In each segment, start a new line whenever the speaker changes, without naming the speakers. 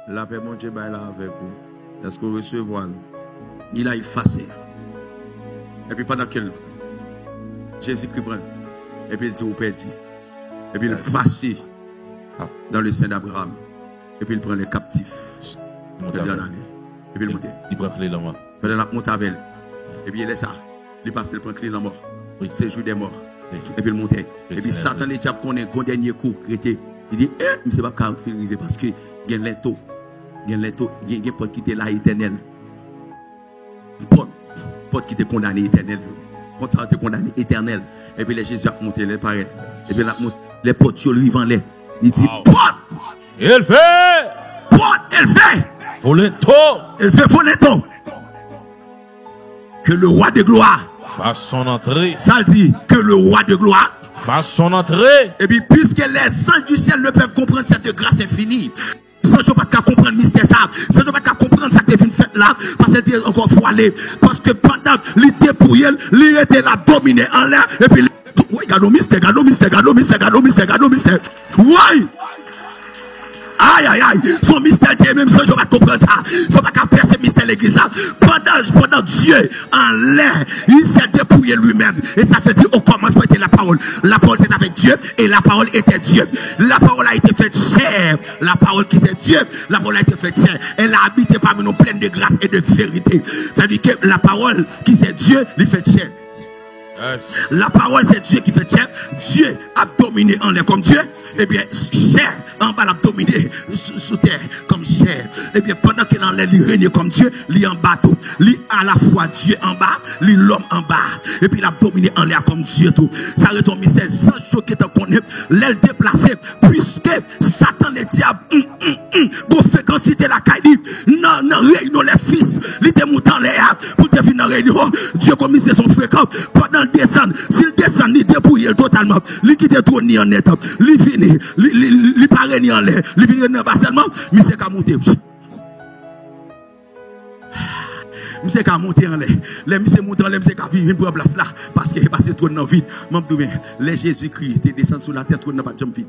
La paix, mon Dieu, est là avec vous. Est-ce que vous recevez? Il a effacé. Et puis pendant que Jésus-Christ prend, et puis il dit au Père, et puis il passe dans le sein d'Abraham, et puis il prend les captifs. Et puis il monte.
Il prend clé dans moi.
Il fait la monte avec elle. Et puis il est ça. Il passe, il prend clé dans la mort. C'est jour des morts. Et puis il monte. Et puis Satan, le diable, connaît un dernier coup. Il dit, je ne sais pas quand il arriver parce que il y a un letto. Il y a un letto. Il y a un pote qui était là éternel. Pote qui était condamné éternel. Pote qui était condamné éternel. Et puis les Jésus a monté, il paraît. Et puis les potes, ils lui vendent. Il dit, pote!
Il fait!
Pote, elle fait!
Voletto!
Elle fait voletto! Que le roi de gloire
fasse son entrée.
Ça dit que le roi de gloire
fasse son entrée.
Et puis, puisque les saints du ciel ne peuvent comprendre cette grâce infinie, sans je pas comprendre le mystère ça, sans je pas comprendre ça que tu fait là, parce que encore faut aller, parce que pendant l'idée pour elle, il était là dominé en l'air, et puis, oui, gado mystère. Oui! Aïe, aïe, aïe. Son mystère est même ça, je vais comprendre ça. Je ne vais pas percer le mystère de l'église. Pendant Dieu, en l'air, il s'est dépouillé lui-même. Et ça fait dire au commencement était la parole. La parole était avec Dieu et la parole était Dieu. La parole a été faite chair. La parole qui c'est Dieu, la parole a été faite chair. Elle a habité parmi nous pleine de grâce et de vérité. Ça veut dire que la parole qui c'est Dieu, lui fait chair. La parole c'est Dieu qui fait chair. Dieu a dominé en l'air comme Dieu. Et bien chair en bas l'a dominé sous terre comme chair. Et bien pendant qu'il en l'air il règne comme Dieu, il en bas tout. Il à la fois Dieu en bas, il l'homme en bas. Et puis il a dominé en l'air comme Dieu tout. Ça reste un mystère sans choquer te connaître. L'aile déplacée puisque Satan le diable pour fréquence la caille non réunion les fils, il était monté en l'air pour devenir réunion. Dieu commise son fréquent pendant descendre, s'il descend, il dépouille totalement, il quitte tout ni en net, il finit, il paraît ni en l'air, il finit dans bas seulement, mais c'est qu'à monter. Monsieur qu'à monter en l'air, les monsieur monter en l'air, monsieur qu'à vivre pour place là, parce que c'est trop dans vide. Même tout bien, les Jésus-Christ, tu descends sur la terre, trop dans pas de jambe vide.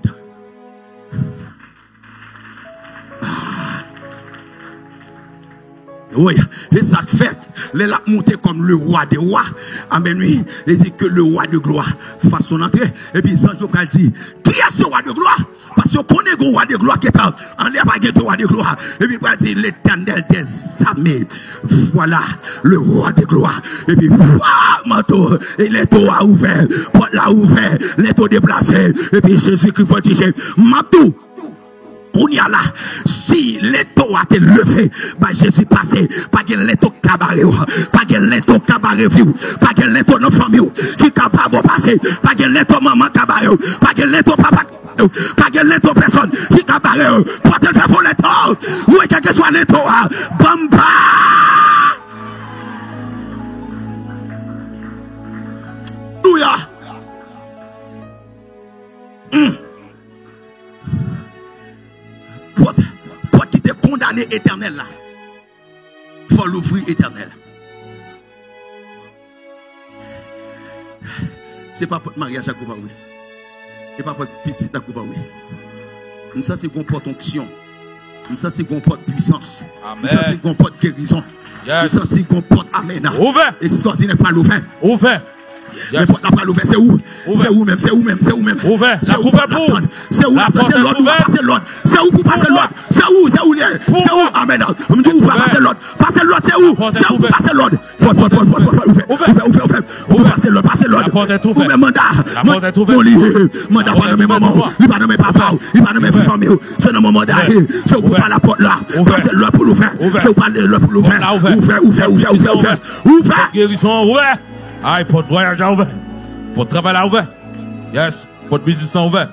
Oui, et ça fait, les l'a monté comme le roi des rois. Amen, oui. Il dit que le roi de gloire fasse son entrée. Et puis, Jean Jocal dit, qui est ce roi de gloire? Parce qu'on connaît le roi de gloire qui est en l'air, pas de roi de gloire. Et puis, il dit, l'éternel des armées. Voilà, le roi de gloire. Et puis, manteau, et les taux a ouvert, porte l'a ouvert, les taux déplacés. Et puis, Jésus-Christ faut dire, Mabdou. Là, si l'étau a été levé, bah Jésus passé, pas que l'étau cabaret, pas que l'étau cabaret view, pas que l'étau non famille, qui capable passer, pas que l'étau maman cabaret, pas que l'étau papa, pas que l'étau personne, qui cabaret, pour te faire voler l'étau, ou quel que soit l'étau, bamba! Alléluia! Pour qui t'es condamné éternel là, il faut l'ouvrir éternel. C'est pas pour mariage à couper, oui. C'est pas pour petit à couper, oui. Je sens qu'on porte onction. Je sens qu'on porte puissance. Je sens qu'on porte guérison. Je sens qu'on porte amen.
Ouvert.
Extraordinaire par l'ouvert.
Ouvert.
La porte n'a pas l'ouvert, c'est où? C'est où même? C'est où même? C'est où même?
Ouvert.
C'est où pour c'est où passer l'autre? Où passer l'autre? C'est où pour passer l'autre? C'est où? C'est où? C'est où? Amen. On me dit où pour passer l'autre? Passer l'autre, c'est où? C'est où pour passer l'autre? Ouvert. Pour passer l'autre, passer l'autre. Pour mes mandats. Mon livre. Mandat pas de mes mamans. Il pas de mes papas. Il pas de mes familles. C'est dans mon mandat. C'est où pour pas la porte là? Passer l'autre pour l'ouvrir. C'est où pas l'autre pour l'ouvrir? Ouvert.
Guérison ouvert. Aïe, pour voyage ouvert. Pour travail ouvert. Yes. Pour business ouvert.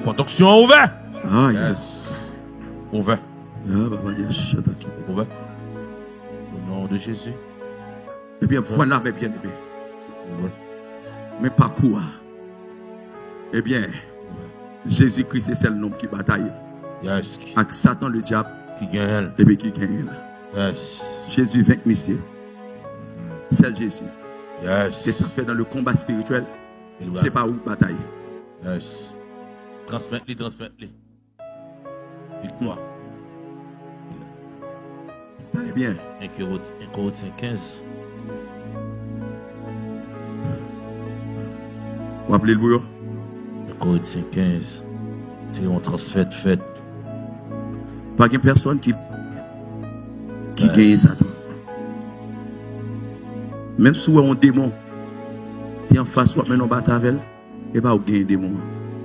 Pour action ouvert.
Ah,
yes. Ouvert. Ouvert. Au nom de Jésus.
Eh bien, voilà mes bien-aimés. Mes parcours. Eh bien, Jésus-Christ, c'est le nom qui bataille.
Yes.
Avec Satan, le diable.
Qui gagne.
Et bien, qui gagne.
Yes.
Jésus vainc Messie. C'est Jésus.
Yes.
Et ça fait dans le combat spirituel. C'est pas où bataille.
Yes. Transmettre-les. Victoire.
bien.
1 Corinthiens 15.
Vous appelez le bouillon?
1 Corinthiens 15. C'est un transfert de fait.
Pas une personne qui gagne Satan. Même si on démon, tu es en face, mais non bataille avec elle, et pas au gagne démon.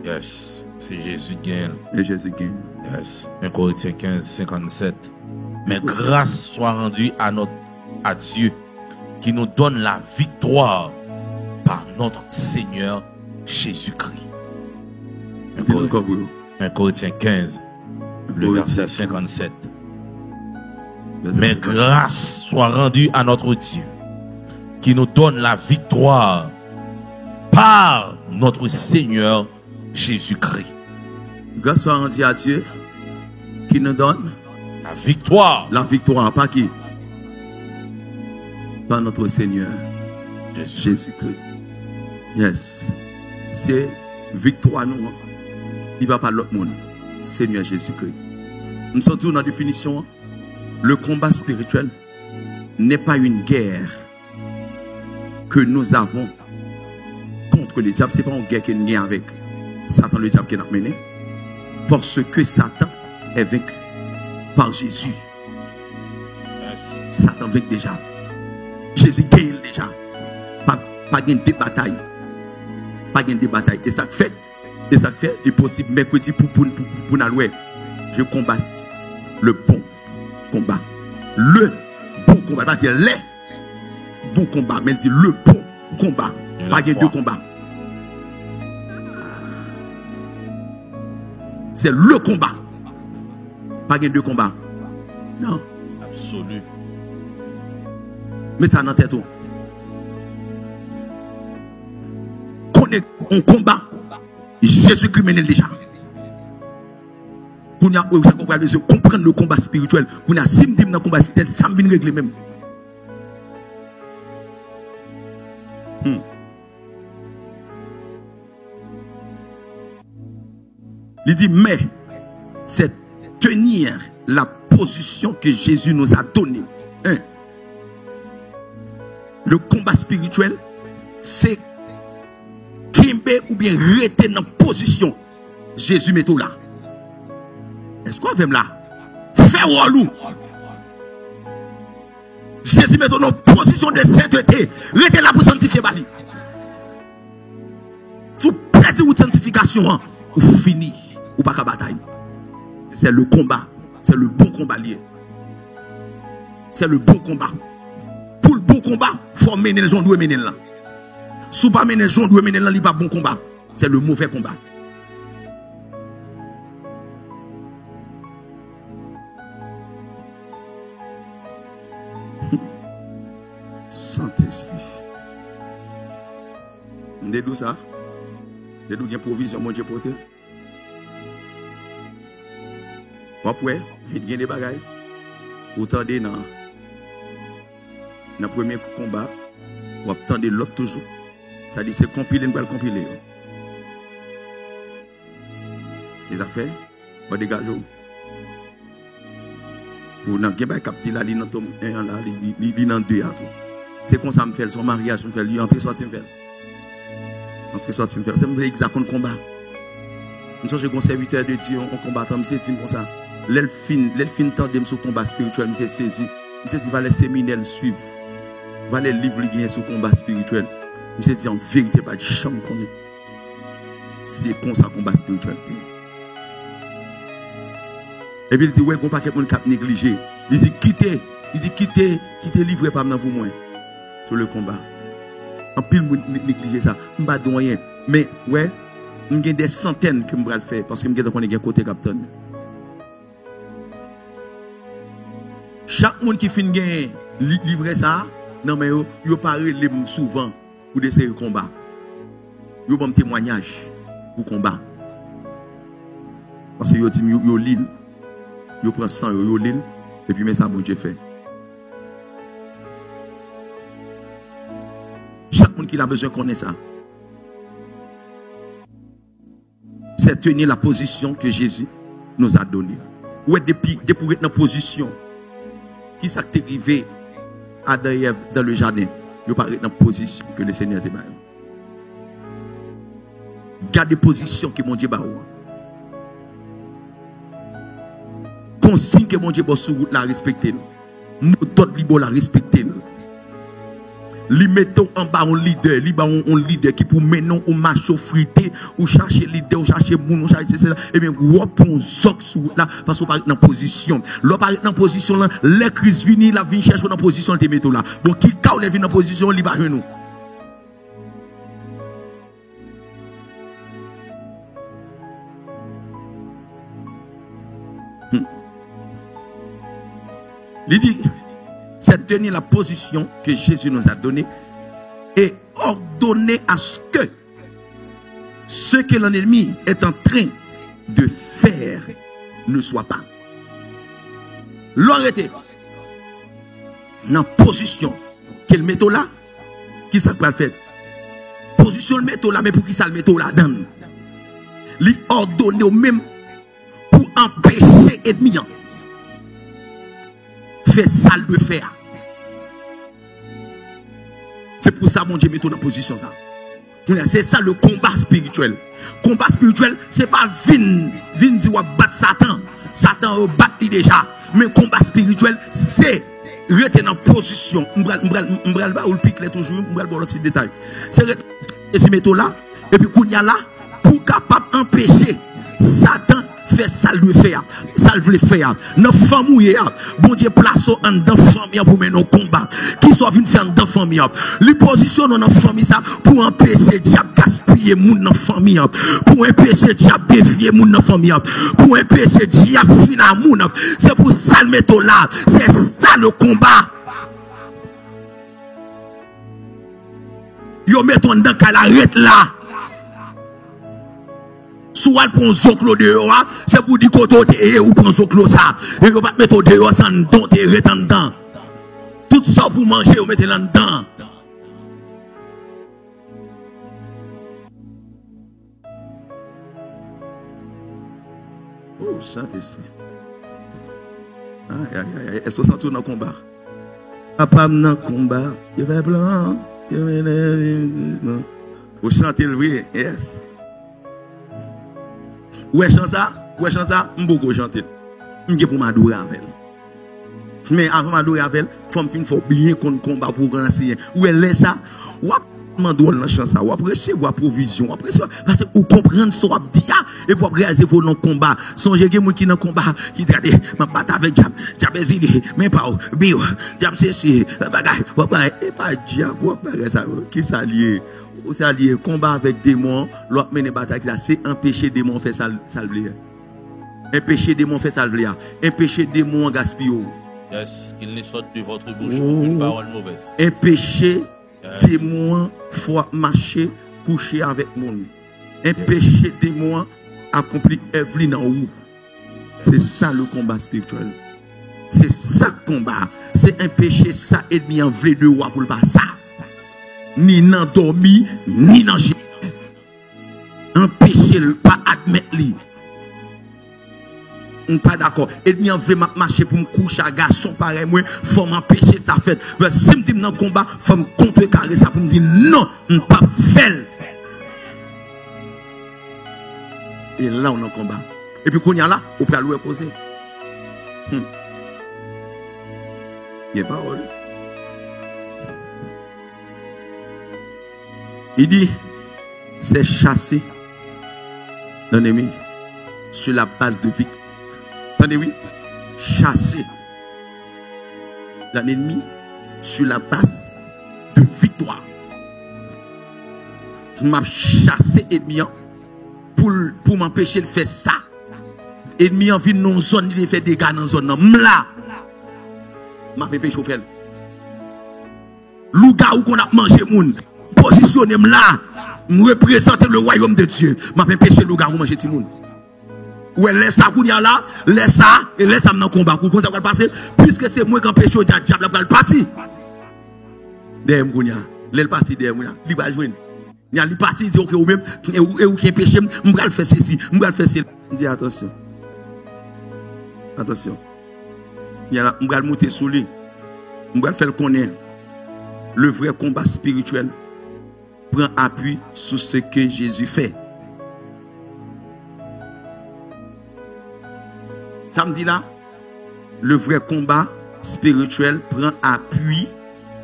Yes. C'est Jésus qui gagne.
Et Jésus gagne.
Yes. 1 Corinthiens 15, 57. Mais grâce soit rendue à Dieu qui nous donne la victoire par notre Seigneur Jésus-Christ. 1 Corinthiens 15, le verset 57. Mais grâce soit rendue à notre Dieu qui nous donne la victoire par notre Seigneur Jésus-Christ.
Grâce soit rendue à Dieu qui nous donne
la victoire.
La victoire, pas qui? Par notre Seigneur Jésus-Christ. Yes. C'est victoire nous. Il va pas l'autre monde. Seigneur Jésus-Christ. Nous sommes tous dans la définition. Le combat spirituel n'est pas une guerre que nous avons contre le diable. Ce n'est pas une guerre qui est avec Satan, le diable qui est mené. Parce que Satan est vaincu par Jésus. Satan vaincu déjà. Jésus gagne déjà. Pas gagne des batailles. Pas gagne des batailles. Et ça fait, il est possible mercredi pour nous aller. Je combat le bon combat. Le bon combat. Pas dire les bons combats, mais dire le bon combat. Pas gagne deux combats. C'est le combat. Pas gagne deux combats. Non.
Absolu.
Mets ça dans la tête. On combat. Jésus-Christ mène déjà. Pour nous comprendre le combat spirituel. Pour nous sim dans le combat spirituel, ça me régler même. Il dit, mais c'est tenir la position que Jésus nous a donnée. Le combat spirituel, c'est kimbe ou bien rester dans la position. Jésus met tout là. Est-ce qu'on fait là? Fais relou. Jésus met tout dans une position de sainteté. Restez là pour sanctifier Bali. Si vous perdez votre sanctification, vous finissez. Ou pas qu'à bataille. C'est le combat. C'est le bon combat lié. C'est le bon combat. Pour le bon combat, il faut mener les gens doivent mener là. Si vous ne pas mener les gens doivent mener là, il n'y a pas bon combat. C'est le mauvais combat. Saint-Esprit. Vous avez ça? Vous avez une provision, mon Dieu, pour te. Après, il y a des bagailles. Vous attendez dans le premier combat, vous attendez l'autre toujours. Ça dit c'est compiler, nous allons compiler. Les affaires, vous dégagez. Pour nous capter là, il y a un tome 1 là, il y a 2 à tout. C'est comme ça me fait son mariage, me fait lui entrer sortir me faire. Entrer sortir me faire. C'est exactement le combat. Nous sommes un serviteur de Dieu, on combat comme c'est comme ça. L'elfin tendem sur combat spirituel, monsieur saisi. Monsieur dit va les séminaires suivre. Va les livres qui sur combat spirituel. Monsieur dit en vérité pas de chambre qu'on est. C'est comme ça combat spirituel. Et puis il dit ouais, qu'on pas quelqu'un qui négligé. Il dit quittez livrer pas pour moi sur le combat. En pile négliger ça. On pas rien. Mais ouais, il y a des centaines que je vais le faire parce que je vais un côté captain. Chaque monde qui finit livrer ça, non mais yo parle souvent pour des séries de combat. Yo bon témoignage pour combat. Parce que yo dit yo l'île, yo prend sang yo l'île et puis mais ça bon Dieu fait. Chaque monde qui a besoin connaît ça. C'est tenir la position que Jésus nous a donnée. Ouais depuis être dans position qui s'est arrivé à Adam et Ève dans le jardin, ils paraît dans la position que le Seigneur te bat. Gardez position que mon Dieu bat. Consigne que mon Dieu bat sur route la respecter. Méthode libre la respecter. Li mettons en bas un leader, li ba un leader qui pour mener au marché frité ou chercher leader ou chercher moun ou chercher cela et bien ou pon zok sur là parce qu'on parle dans position. L'on parle dans position là, les crises vini la vinn chercher dans position te metto là. Bon qui ka ou les vinn dans position li ba nous. Il dit c'est tenir la position que Jésus nous a donnée et ordonner à ce que l'ennemi est en train de faire ne soit pas. L'arrêter dans la position qu'il met là, qui ça peut faire? Position le met là, mais pour qui ça le met là dedans? Lui ordonner au même pour empêcher l'ennemi. Fait ça le faire. C'est pour ça mon Dieu met tout dans la position ça. C'est ça le combat spirituel. Combat spirituel, c'est pas vin dire battre Satan. Satan bat déjà. Mais combat spirituel, c'est rester dans la position. M'bral ba ou le pique toujours, m'bral ba l'autre détail. C'est rester mettre là et puis qu'on y a là pour capable empêcher Satan fait ça le faire, ça le faire. Dans famille, bon Dieu place en dans famille pour mener nos combats. Qui soit venu faire dans famille. Les positions dans famille ça pour empêcher diable gaspiller moun dans famille, pour empêcher diable dévier moun dans famille, pour empêcher diable finir moun. C'est pour ça le mettre là, c'est ça le combat. Yo mettons dans qu'à l'arrête là. Soit pour un zoclo dehors, c'est pour dire que ou pour un zoclo ça. Et vous pas mettre dehors sans don te retendant. Tout ça pour manger, vous mettez là-dedans. Oh, Saint-Esprit. Aïe, aïe, aïe. Est-ce que vous sentez dans le combat? Papa, dans le combat, il va blanc. Vous chantez le oui, yes. Ouais, chant ça, m'boko chanter. M'gé pour m'adorer avec. Mais avant m'adorer avec, faut bien qu'on combat pour grand seigneur. Ou elle laisse ça, ou mandou dans chant ça, ou recevoir provision, après ça parce que ou comprendre ça dit et pour réaliser vos non combat. Songez que moun qui dans combat qui traité m'a battre avec diable exilé, mais pas bio, diable c'est bagay, et pas diable, ça qui s'allier. C'est allié combat avec démons, l'autre mener bataille c'est empêcher démons faire ça le empêcher démons faire ça le empêcher démons gaspiller.
Yes, qu'il ne sorte de votre bouche une parole mauvaise.
Empêcher démons fois marcher coucher avec monde. Empêcher démons accomplir œuvre en haut. C'est ça le combat spirituel. C'est ça le combat, c'est empêcher ça ennemi en vrai de roi pour le pas ça. Ni nan dormi, ni nan gé. Empêcher le pas admettre li. On pas d'accord. Et bien vraiment marcher pour me coucher à garçon pareil moi, faut m'empêcher ça fait. Mais si me dit dans combat, faut me contrecarrer ça pour me dire non, on pas faire. Et là on en combat. Et puis qu'on y a là, on peut aller poser. Il y a parole. Il dit, c'est chasser l'ennemi sur la base de victoire. Attendez, oui, chasser l'ennemi sur la base de victoire. Je m'a chassé l'ennemi pour m'empêcher de faire ça. L'ennemi en vient dans une zone, il fait des dégâts dans une zone. Là, m'a fait chauffer. Loup-garou qu'on a mangé moun. Positionner là, me représenter le royaume de Dieu. M'a fait pécher le garou manger Timoun. Ouais, laisse ça qu'on y a là, laisse ça, et laisse ça dans combat. Comment ça va passer? Puisque c'est moi qui empêche le diable va le parti. Derrière Mounia, le parti derrière Mounia, il va jouer. Il y a le parti, il dit ok, ou même, ou qui empêche, je vais le faire ceci, je vais le faire ceci. Il dit attention. Attention. On va monter sur lui. On va faire le connaître. Le vrai combat spirituel prend appui sur ce que Jésus fait. Ça me dit là, le vrai combat spirituel prend appui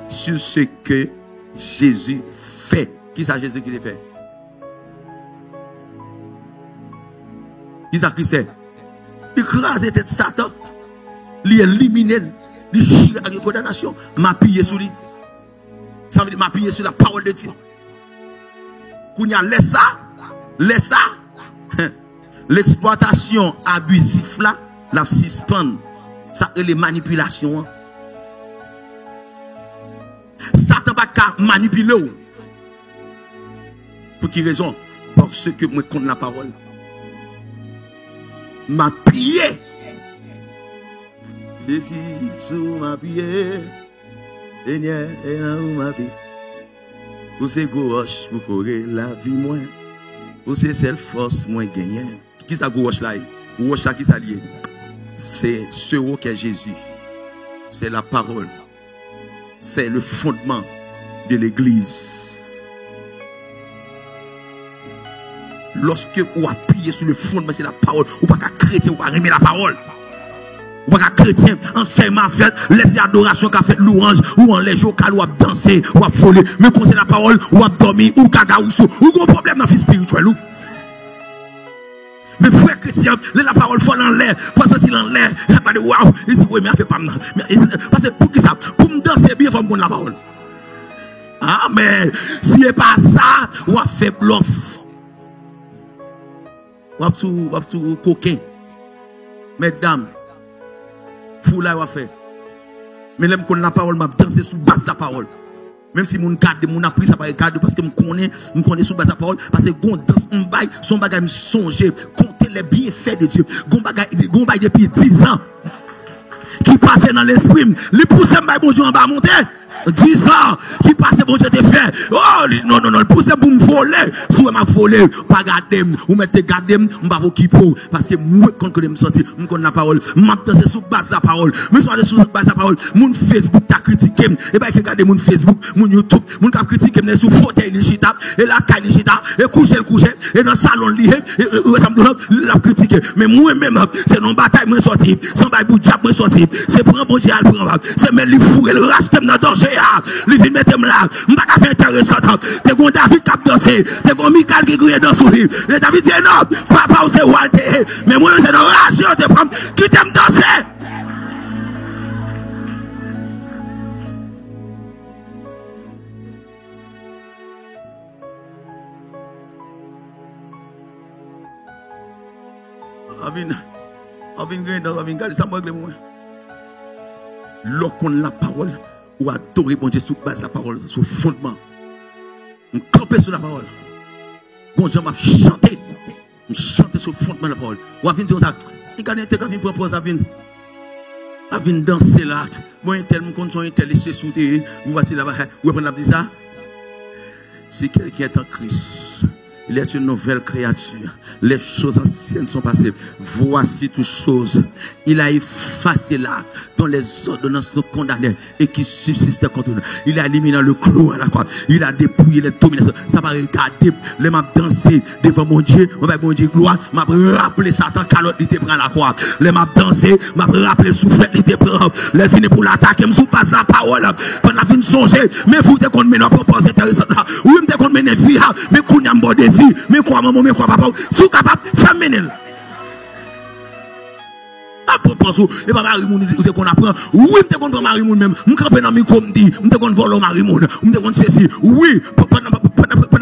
sur ce que Jésus fait. Qui ça Jésus qui l'a fait? Qui ça qui c'est? Il écrase tête Satan. Il élimine, il chire avec condamnation. M'appuyer sur lui. Ça veut dire m'appuyer sur la parole de Dieu. Qu'on y a laisse ça. L'exploitation abusive là, la suspend. Ça et les manipulations. Satan va pas manipuler. Pour quelle raison? Parce que moi connais la parole. M'a prié. Jésus sous ma prié. Seigneur, et en ma vie. Pour ces gauches, pour courir la vie moins. Pour ces seule force moins gagner. Qui ça gauche là? Gauche là qui ça lié? C'est ce haut qu'est Jésus. C'est la parole. C'est le fondement de l'église. Lorsque vous appuyez sur le fondement, c'est la parole. Ou pas qu'à chrétien, ou pas aimer la parole. Ou pas qu'à chrétien, enseignement fait, laissez adoration qu'a fait louange, ou en les jours, ou à danser, ou à voler. Mais quand c'est la parole, ou à dormir, ou caga, ou sous, ou gros problème dans la vie spirituelle. Mais frère chrétien, la parole faut en l'air, faut sortir en l'air. Il n'y a pas de waouh, il dit oui, mais il fait pas mal. Parce que pour qui ça? Pour me danser bien, il faut me prendre la parole. Ah, mais si n'est pas ça, ou à faire bluff. Ou à tout coquin. Mesdames, fou là, ou à faire. Mais là, je la parole, je danser sous base de la parole. Même si mon cadre, mon appris ça par cadre parce que me connais sous base de la parole parce que gon danse on bail son bagage me songer compter les bienfaits de Dieu gon bagage depuis 10 ans qui passait dans l'esprit les pousser me bonjour en bas monter 10 ans qui passait bon Dieu te fait oh non le pousser pour me voler si m'a volé pas garder ou mettre garder m'pa occuper parce que moi quand que me sortir me connais la parole m'a danser sous base de la parole me sur sous base de la parole mon Facebook t'a critiqué et ben regarder mon Facebook mon YouTube mon cap critiquer me sur fauteuil digital et la caille digital et coucher et dans salon li et ça me donne la critiquer mais moi même c'est non bataille moi sorti sans bail pour diable moi sorti c'est prendre bon Dieu à prendre c'est mettre li fou et le racheter dans danger li vinn mettre là m'pa ka faire intéressant t'es gon David cap danser t'es gon Michael qui crie dans sourire et David dit non papa c'est Walter mais moi c'est dans rage te prendre qui t'aime danser. Avin garder ça moi lorsqu'on la parole ou adorer bon Dieu sous base de la parole sous fondement on camper sur la parole quand je m'a chanté sur le fondement de la parole ou avin dire ça il gagne te avin propose avin danser là moi tel mon compte son tel c'est sous terre vous voici là-bas vous prendre la dit ça c'est quelqu'un est en Christ. Il est une nouvelle créature. Les choses anciennes sont passées. Voici toutes choses. Il a effacé là, dont les ordonnances sont condamnées et qui subsistaient contre nous. Il a éliminé le clou à la croix. Il a dépouillé les dominations. Ça va regarder, les m'a dansé devant mon Dieu. Mon Dieu gloire. M'a rappelé Satan calotte, il te prend la croix. Les m'a dansé, m'a rappelé soufflet, il te prend. Les fini pour l'attaquer, me passe la parole. Pendant la fin de songer, mais vous te compte maintenant propose intéressant là. Oui, me te compte mener vie, mais qu'on y a un de vie. Mais quoi maman, mais quoi papa, sous capable, femme menel. À propos, et pas Marie Moun, ou te qu'on apprend, oui, me te qu'on Marie Moun même, me camper dans micro me dit, me te qu'on voler Marie Moun, me te qu'on ceci, oui, pendant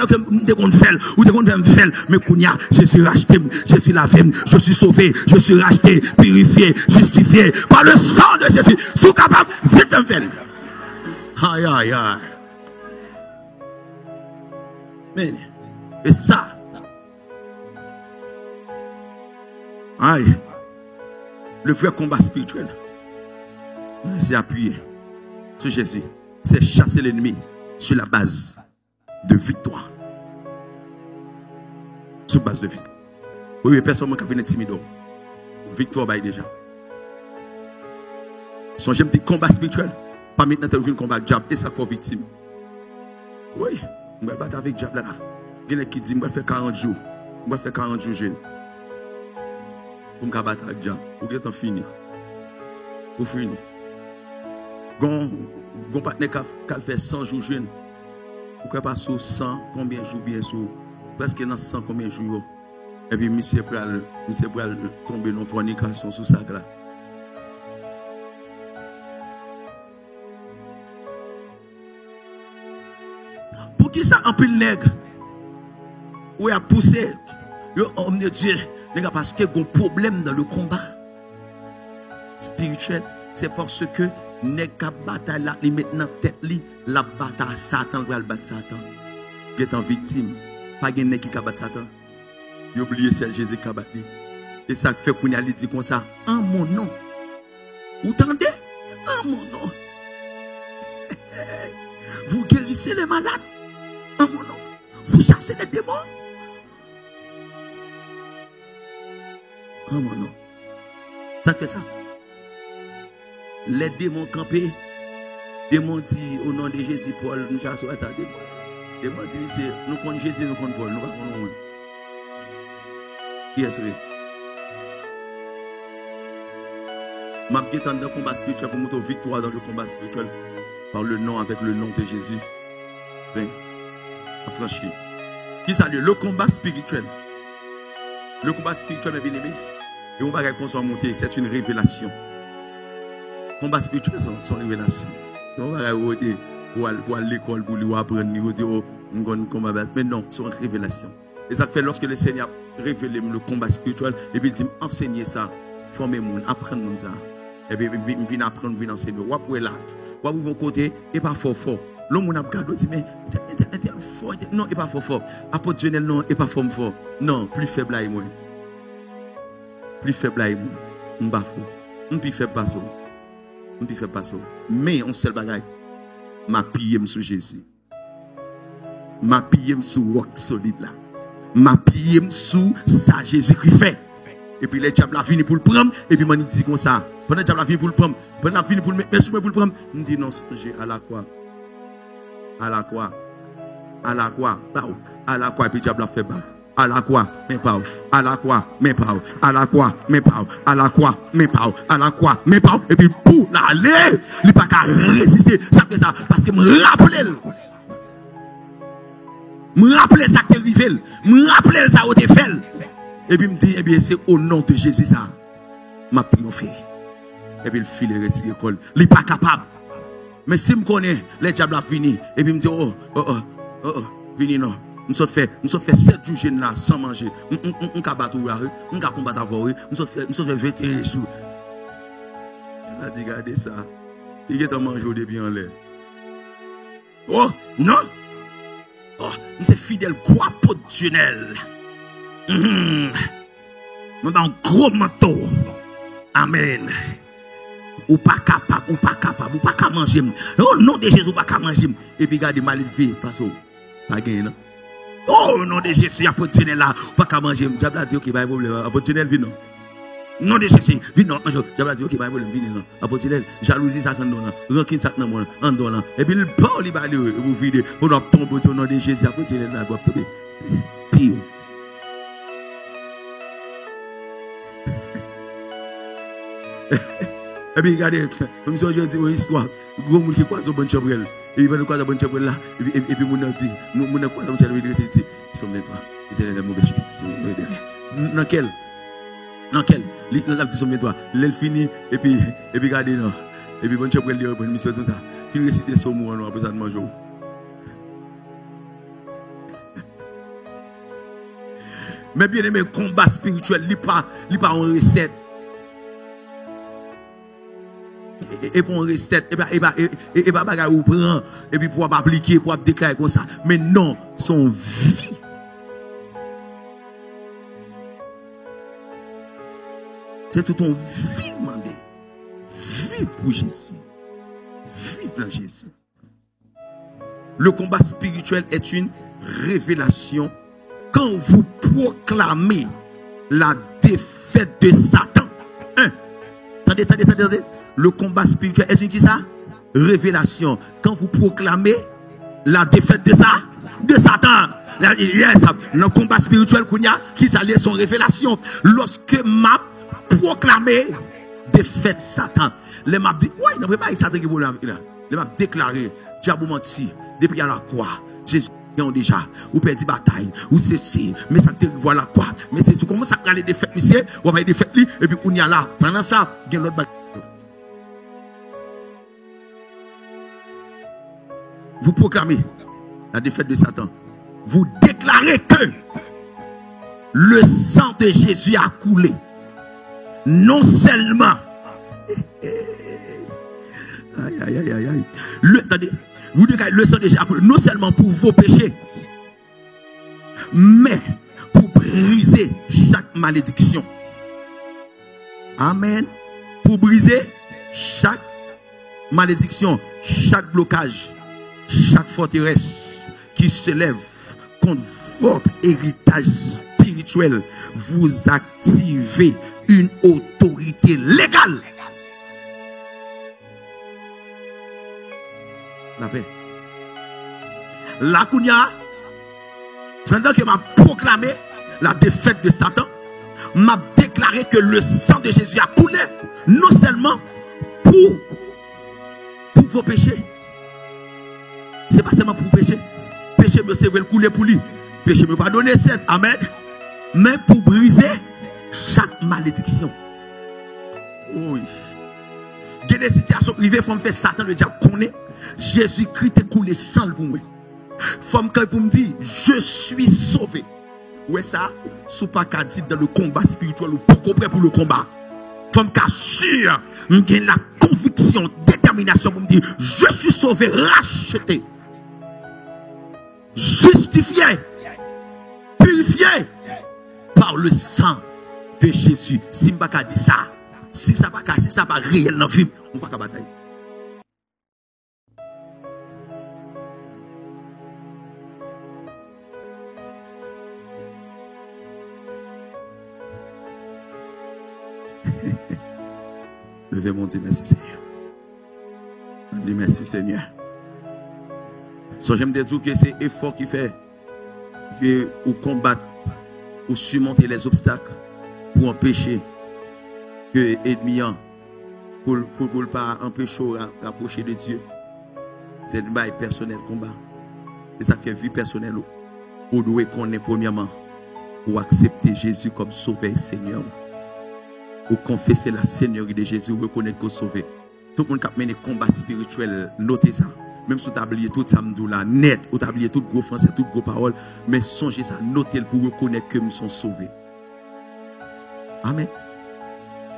que me te qu'on fait, ou te qu'on fait, mais Kounia, je suis racheté, je suis lavé, je suis sauvé, je suis racheté, purifié, justifié, par le sang de Jésus, sous capable, vite me faire. Aïe, aïe, aïe. Mais, et ça, aïe, le vrai combat spirituel, c'est appuyer sur Jésus, c'est chasser l'ennemi sur la base de victoire. Sur base de victoire. Oui, personne qui a fait timide. Victoire, bah déjà. Son j'aime des combats spirituels. Pas maintenant, tu veux combat avec diable. Et ça fait victime. Oui, je vais battre avec diable là. Il y a qui dit, je vais faire 40 jours. Je vais faire 40 jours jeune. Pour me battre avec diable. Pour que tu finis. Pour finir. Gon partenaire qui fait 100 jours jeune. Pourquoi pas sur 100, combien de jours bien sûr? Presque dans 100 combien de jours. Et puis, monsieur pour tomber dans la fornication sous ça là. Pour qui ça en pile nègre? Ou a poussé? On me dit, parce qu'il y a un problème dans le combat spirituel. C'est parce que nègre bataille là, il met dans tête li, la bataille Satan va le battre Satan. Il est en victime. Pas de nègre qui battre Satan. Il a oublié celle Jésus qui a battu. Et ça fait qu'on a dit comme ça, en mon nom. Vous entendez? En mon nom. Vous guérissez les malades. En mon nom. Vous chassez les démons. En mon nom. Ça fait ça. Les démons campés. Démons dit au nom de Jésus, Paul, nous chassons ça. Démons dit, nous connaissons Jésus, nous connaissons Paul. Nous ne connaissons pas. Qui est-ce que je suis dans le combat spirituel pour monter victoire dans le combat spirituel par le nom, avec le nom de Jésus. Ben, affranchi. Qui ça le combat spirituel? Le combat spirituel, mes bien-aimés, et on va qu'on soit monté, c'est une révélation. Combat spirituel, c'est une révélation. On va aller pour à l'école, pour lui apprendre, pour dire, oh, on combat, mais non, c'est une révélation. Et ça fait lorsque le Seigneur révèle le combat spirituel, et puis il dit, enseignez ça, formez-moi, apprenez ça. Et puis il vient apprendre, il vient enseigner. Ou après là, ou après vos côtés, et pas fort. L'homme a regardé, dit, mais il est fort. Non, il n'est pas fort. Apôtre Joël, non, il n'est pas fort. Non, plus faible à moi. Plus faible à moi. Je ne suis pas fort. Je ne suis pas faible. Je ne suis pas faible. Mais on seul bagaille. Ma pillé sur Jésus. Ma pillé sur rock solide là. Ma pillé sous ça Jésus-Christ fait. Et puis les diables a fini pour le prendre. Et puis il dit comme ça. Pendant le diable a fini pour le prendre. Pendant a fini pour le mettre sous pour le prendre. Il dit non, j'ai à la croix. À la croix. À la croix. À la croix. Et puis le diable a fait bac. À la croix, mais pas. À la croix, mais pas. À la croix, mais pas. À la croix, mais pas. À la croix, mais pas. Et puis pour l'aller, il n'a pas qu'à résister. Ça fait ça. Parce que me rappelle. Me rappeler ça que tu arrivé, me rappeler ça où tu fait. Et puis me dit, eh bien, c'est au nom de Jésus ça. M'a triomphé. Et puis le fil est retiré l'école. Il n'est pas capable. Mais si me connaît, les diables a fini. Et puis me dit, vini non. Nous sommes fait 7 jours jeunes là sans manger. On va battre ou on va combattre avec eux. Nous sommes fait 21 jours. Il a dit, regardez ça. Il est en manger depuis en l'air. Oh, non. Oh, c'est fidèle, gros potentiel. Nous avons un gros manteau. Amen. Ou pas capable, ou pas manger. Au nom de Jésus, ou pas manger. Et puis, regardez, mal élevé, parce que, pas gagné, non? Oh, au nom de Jésus, il y a potentiel là, ou pas manger. Diable a dit, ok, pas de problème, potentiel, vino. Non de Jésus, vino, diable a dit, ok, pas de problème, vino. Potentiel, jalousie, ça quand on a, rancune, ça quand on a, et puis, le parle, il va aller, vous videz, on doit tomber au nom de Jésus, potentiel là, doit tomber. Pire. Et puis regardez, comme si on dit une histoire, gros monde qui croise au bon chabrel, et il va nous croiser au bon chabrel là, et puis mon a dit, mon a croisé au bon chabrel, il dit, ils sont toi, ils étaient les mauvais chiens. Dans quel, la petite somme toi, l'elle finit, et puis regardez, non, et puis bon chabrel, il reprend une mission, tout ça, il récite son mot, après ça, de manger. Mais bien aimé, combat spirituel, il pas en recette. Et pour une recette, et pas bagarre ou prend, et puis pour appliquer, pour déclarer comme ça. Mais non, son vie. C'est tout ton vie demandé. Vive pour Jésus. Vive pour Jésus. Le combat spirituel est une révélation quand vous proclamez la défaite de Satan. Attendez. Le combat spirituel, est-ce qui ça? Révélation. Quand vous proclamez la défaite de ça, de Satan. Yes, le combat spirituel qui s'allie son révélation. Lorsque m'a proclamé défaite Satan. Les m'a dit, ouais, non, pas Satan qui voulait là. Les m'a déclaré, diable menti, depuis à la croix, Jésus déjà, ou perdu bataille, ou ceci, mais ça te voilà quoi. Mais c'est comment ça prend les défaites, monsieur, ou va les défaites, et puis on y a là. Pendant ça, il y a l'autre bataille. Vous proclamez la défaite de Satan. Vous déclarez que le sang de Jésus a coulé. Non seulement. Attendez, vous déclarez le sang de Jésus a coulé. Non seulement pour vos péchés, mais pour briser chaque malédiction. Amen. Pour briser chaque malédiction, chaque blocage, chaque forteresse qui se lève contre votre héritage spirituel, vous activez une autorité légale. La paix. La Kounia, pendant que m'a proclamé la défaite de Satan, m'a déclaré que le sang de Jésus a coulé, non seulement pour vos péchés. C'est pas seulement pour pécher. Péché me c'est le couler pour lui. Péché me pardonner, c'est amen. Mais pour briser chaque malédiction. Oui. Il y a des situations privées, il faut me faire Satan le diable connaît. Jésus-Christ a coulé sang pour moi. Femme pour me dire, je suis sauvé. Ouais ça, sous pas qu'à dire dans le combat spirituel ou beaucoup prêt pour le combat. Femme qu'à sûr, j'ai la conviction, détermination pour me dire, je suis sauvé, racheté. Justifié, purifié par le sang de Jésus. Si je ne pas dire ça, si ça n'est pas réel dans la vie, on ne va pas batailler. Levez mon Dieu, merci Seigneur. Dis merci Seigneur. So, j'aime dire que c'est l'effort qui fait que vous combattre, ou surmonter les obstacles pour empêcher que l'ennemi pour pas empêcher d'approcher de Dieu. C'est un bail personnel combat. C'est ça que vie personnelle. Vous devez connaître premièrement pour accepter Jésus comme sauveur et Seigneur. Ou confesser la Seigneurie de Jésus, reconnaître que sauvé. Tout le monde qui a mené combat spirituel, notez ça. Même si vous avez oublié tout ça, net, vous avez oublié tout gros français, tout gros paroles, mais songez ça, notez pour reconnaître que nous sommes sauvés. Amen.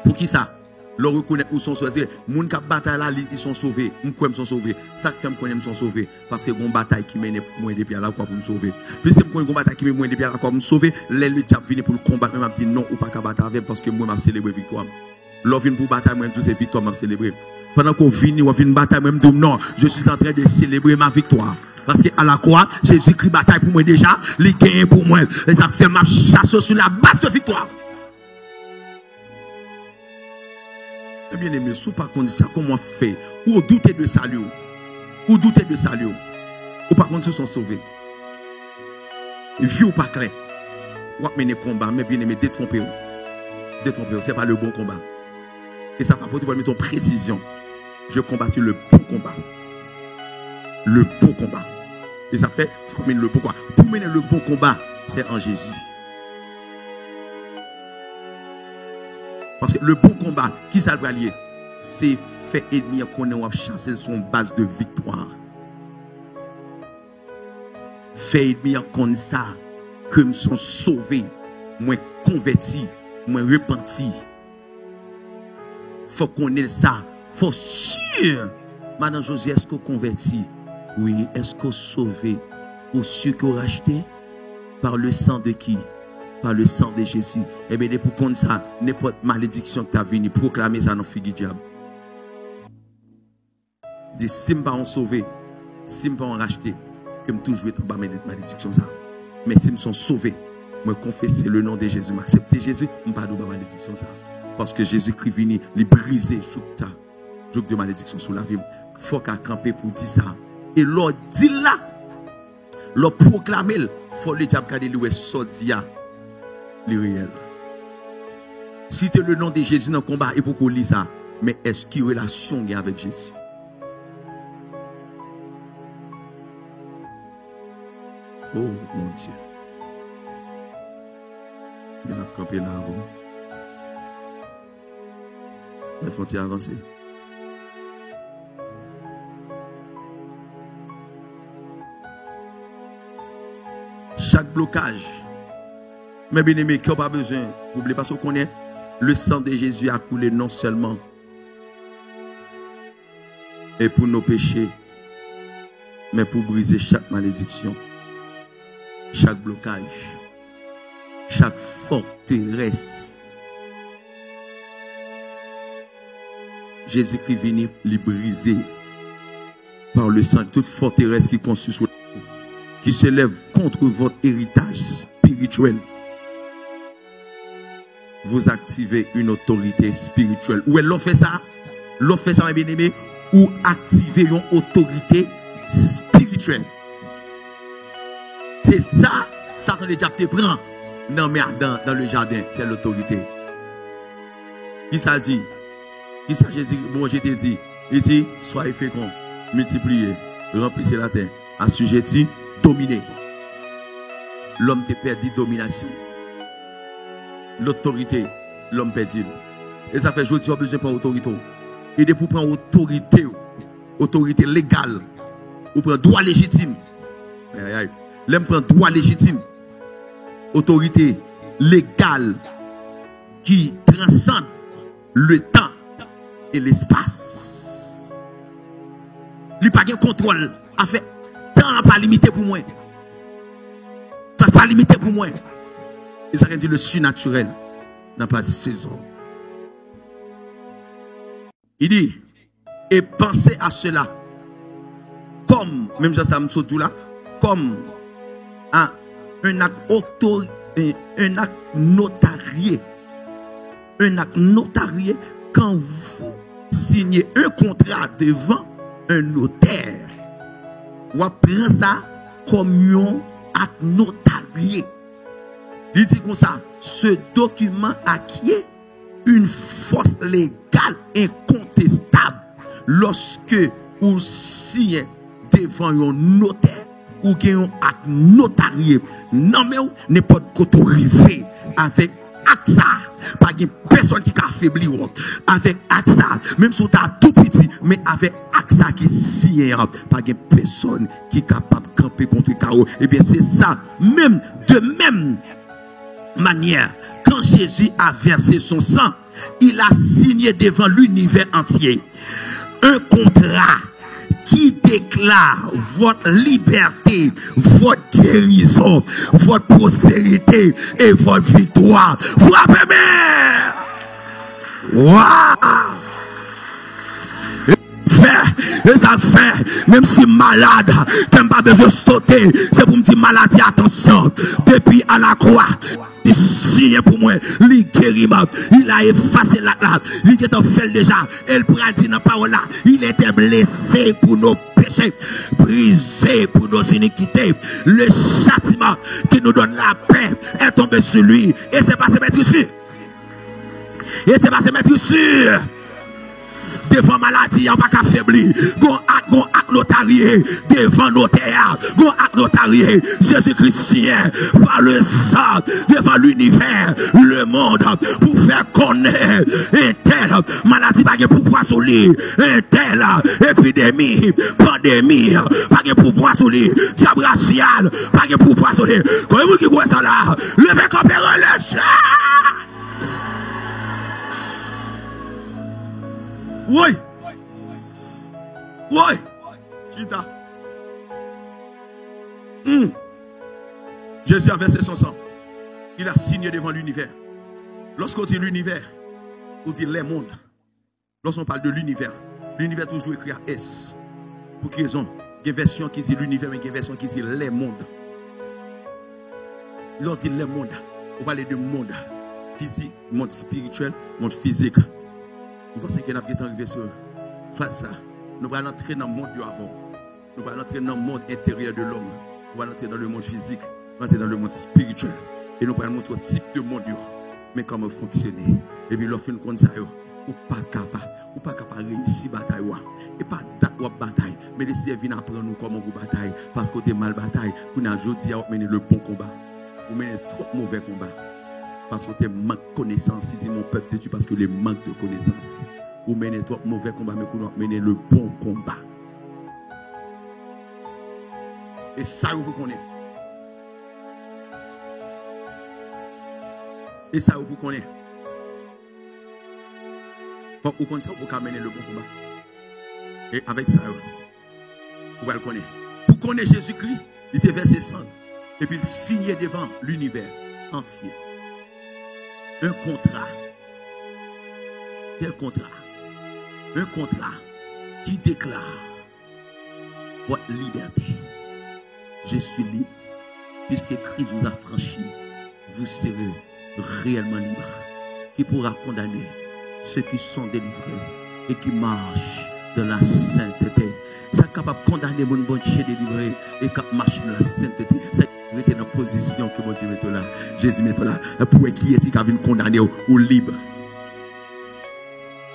Pour qui ça? Leur reconnaître où sont sauvés. Les gens qui bataille là, ils sont sauvés. Nous sont sauvés. Ça fait que nous sommes sauvés. Parce que c'est une bataille qui mène pour moi depuis à la croix pour nous sauver. Puis c'est une bataille qui mène depuis à la croix pour nous sauver. Les le diable vient pour le combattre. Même dit non, ou pas qu'à battre avec parce que moi, je célébrer victoire. L'on vient pour bataille, moi, tous ces victoires, je célébrer. Pendant qu'on vient, on vient bataille, même dit non, je suis en train de célébrer ma victoire. Parce qu'à la croix, Jésus-Christ bataille pour moi déjà. Il gagne pour moi. Et ça fait ma chasse sur la base de victoire. Bien aimé, sous par contre ça, comment fait? Ou douter de salut? Ou douter de salut? Ou par contre, ils sont sauvés. Vie ou pas clair? Ou mener combat, mais bien aimé, détromper. Détromper, ce n'est pas le bon combat. Et ça va apporter pour mettre en précision. Je combattu le bon combat. Le bon combat. Et ça fait, pour mener le bon combat. Pour mener le bon combat, c'est en Jésus. Parce que le bon combat, qui ça va lier? C'est fait ennemi qu'on a chassé son base de victoire. Fait ennemi qu'on ça, que nous sommes sauvés, moins convertis, moins repentis. Faut qu'on ait ça. Faut sûr. Madame Josie, est-ce qu'on convertit? Oui. Est-ce qu'on sauvé? Ou sûr qu'on racheté? Par le sang de qui? Par le sang de Jésus. Eh bien, pour qu'on ça, n'importe malédiction que tu as venu proclamer ça dans le figue diable. Dis, si je ne suis pas sauvé, si je ne suis pas racheté, que je toujours être en bas de malédiction ça. Mais si je suis sauvé, je confesser le nom de Jésus, m'accepter Jésus, je ne suis pas de malédiction ça. Parce que Jésus-Christ venu, il briser tout ça. joug de malédiction sur la vie. Faut qu'à camper pour dire ça. Et l'on dit là, l'on proclame, faut le diable garder le sortir le réel. Cite le nom de Jésus dans le combat et pour qu'on lise ça. Mais est-ce qu'il y a une relation avec Jésus? Oh mon Dieu. Il a campé là avant. Il faut avancer. Chaque blocage, mes bien-aimés, qui n'a pas besoin, n'oubliez pas ce qu'on est, le sang de Jésus a coulé non seulement et pour nos péchés, mais pour briser chaque malédiction, chaque blocage, chaque forteresse. Jésus-Christ vient les briser par le sang, toute forteresse qui construit sur qui s'élève contre votre héritage spirituel. Vous activez une autorité spirituelle. Ou elle fait ça? L'on fait ça, mes bien-aimés, ou activer une autorité spirituelle. C'est ça, Satan le diable te prend. Non, mais dans le jardin, c'est l'autorité. Qui ça dit? Qui ça Jésus? Bon, je t'ai dit. Il dit, soyez féconds, multipliez, remplissez la terre, assujettis, dominez. L'homme te perdit domination. L'autorité, l'homme perdu. Et ça fait aujourd'hui, on a besoin de autorité. Et de pour prendre autorité légale, ou prendre droit légitime. L'homme prend droit légitime. Autorité légale qui transcende le temps et l'espace. Il n'y a pas de contrôle. En fait, temps n'est pas limité pour moi. Ça n'est pas limité pour moi. Et ça veut dire le surnaturel n'a pas de saison. Il dit, et pensez à cela comme, même ça me saute là, comme un acte un acte notarié. Un acte notarié quand vous signez un contrat devant un notaire. Ou prend ça comme un acte notarié. Il dit comme ça, ce document acquiert une force légale incontestable lorsque vous signez devant un notaire ou qu'il y a un acte notarié. Non, mais n'importe quoi arrivé avec acte ça. Pas de personne qui a affaibli avec acte ça. Même si tu as tout petit, mais avec acte ça qui signe. Pas de personne qui est capable de camper contre le chaos. Eh bien, c'est ça. Même de même manière, quand Jésus a versé son sang, il a signé devant l'univers entier un contrat qui déclare votre liberté, votre guérison, votre prospérité et votre victoire. Frappez-moi! Waouh! Et ça fait, même si malade, tu n'as pas besoin de sauter, c'est pour me dire maladie, attention, depuis à la croix, il signe pour moi, il guérit, il a effacé la là, il était fait déjà, et le pourra dire dans la parole là, il était blessé pour nos péchés, brisé pour nos iniquités, le châtiment qui nous donne la paix est tombé sur lui, et c'est pas se mettre sûr, et c'est pas se mettre sûr. Devant maladie, on va pas affaiblir. Gon acte notarié devant notaire. Gon acte notarié. Jésus-Christ par le sang devant l'univers, le monde pour faire connaître un tel maladie pas de pouvoir sur lui, un tel épidémie, pandémie pas de pouvoir sur lui, diable racial pas de pouvoir sur lui. Quand vous qui voyez ça là, le mec en perd le chat. Oui. Oui. Chita. Jésus a versé son sang. Il a signé devant l'univers. Lorsqu'on dit l'univers, on dit les mondes. Lorsqu'on parle de l'univers toujours écrit à S. Pour quelle raison? Il y a une version qui dit l'univers, mais il y a une version qui dit les mondes. Lorsqu'on dit les mondes, on parle de monde physique, monde spirituel, monde physique. Vous pensez qu'il y a des arrivé sur Face à ça, nous allons entrer dans le monde du avant. Nous allons entrer dans le monde intérieur de l'homme. Nous allons entrer dans le monde physique. Nous allons entrer dans le monde spirituel. Et nous allons montrer le type de monde. Mais comment fonctionner. Et puis l'offre comme ça, ou pas capable de réussir la bataille. Et pas la bataille. Mais les Seigneur viennent apprendre nous comment vous bataille. Parce que vous êtes mal bataille. Vous n'avez pas dit à mener le bon combat. Vous menez trop mauvais combat. Parce que vous avez manque de connaissance. Il dit mon peuple de Dieu parce que les manques de connaissance. Vous menez trop mauvais combat, mais vous menez le bon combat. Et ça, vous connaissez. Et ça, vous connaissez. Vous connaissez, vous pouvez mener le bon combat. Et avec ça, vous le connaître. Pour connaître Jésus-Christ, il était versé sang. Et puis il signait devant l'univers entier. Un contrat. Quel contrat? Un contrat qui déclare votre liberté. Je suis libre. Puisque Christ vous a franchi, vous serez réellement libre. Qui pourra condamner ceux qui sont délivrés et qui marchent dans la sainteté. C'est capable de condamner mon bon Dieu délivré et qui marche dans la sainteté. C'est était dans la position que mon Dieu met là. Jésus met là. Pour qui est-ce qui a vu condamner ou libre?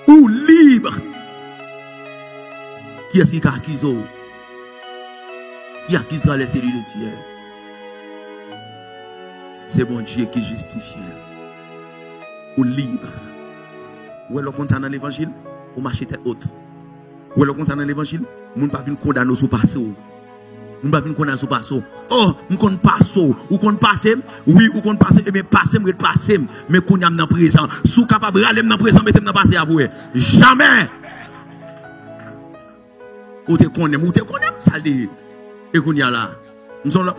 Ou libre? Qui est-ce qui a acquis? Qui a acquis les cellules de Dieu? C'est mon Dieu qui justifie. Ou libre. Ou est-ce qu'on dans l'évangile? Ou marcher tête haute. Ou est-ce qu'on dans l'évangile? Moun pas vinn condamner sous passé. Moun pas vinn condamner sous passé. Oh, moun kon passé. Ou kon passé? Oui, ou kon passé. Et mais passé, m'ret passé. Mais kon yam dans présent. Sou capable râler dans présent, mettez dans passé à vous. Jamais. Ou te connais, ça le dit. Et qu'on y a là. Nous sommes là.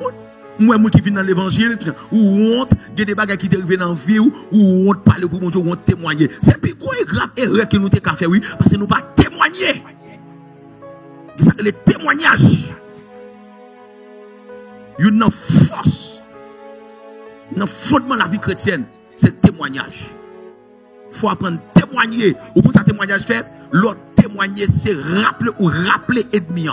Moi, qui vient dans l'évangile, ou honte, il y a des bagages qui arrivent dans la vie, ou honte parler pour mon Dieu, ou honte témoigner. C'est plus grave erreur que nous avons fait, oui, parce que nous ne pas témoigner. C'est le témoignage. Il y a une force. Dans le fondement de la vie chrétienne, c'est le témoignage. Il faut apprendre à témoigner. Ou pour ça, témoignage fait, l'autre témoigner, c'est rappeler ennemi.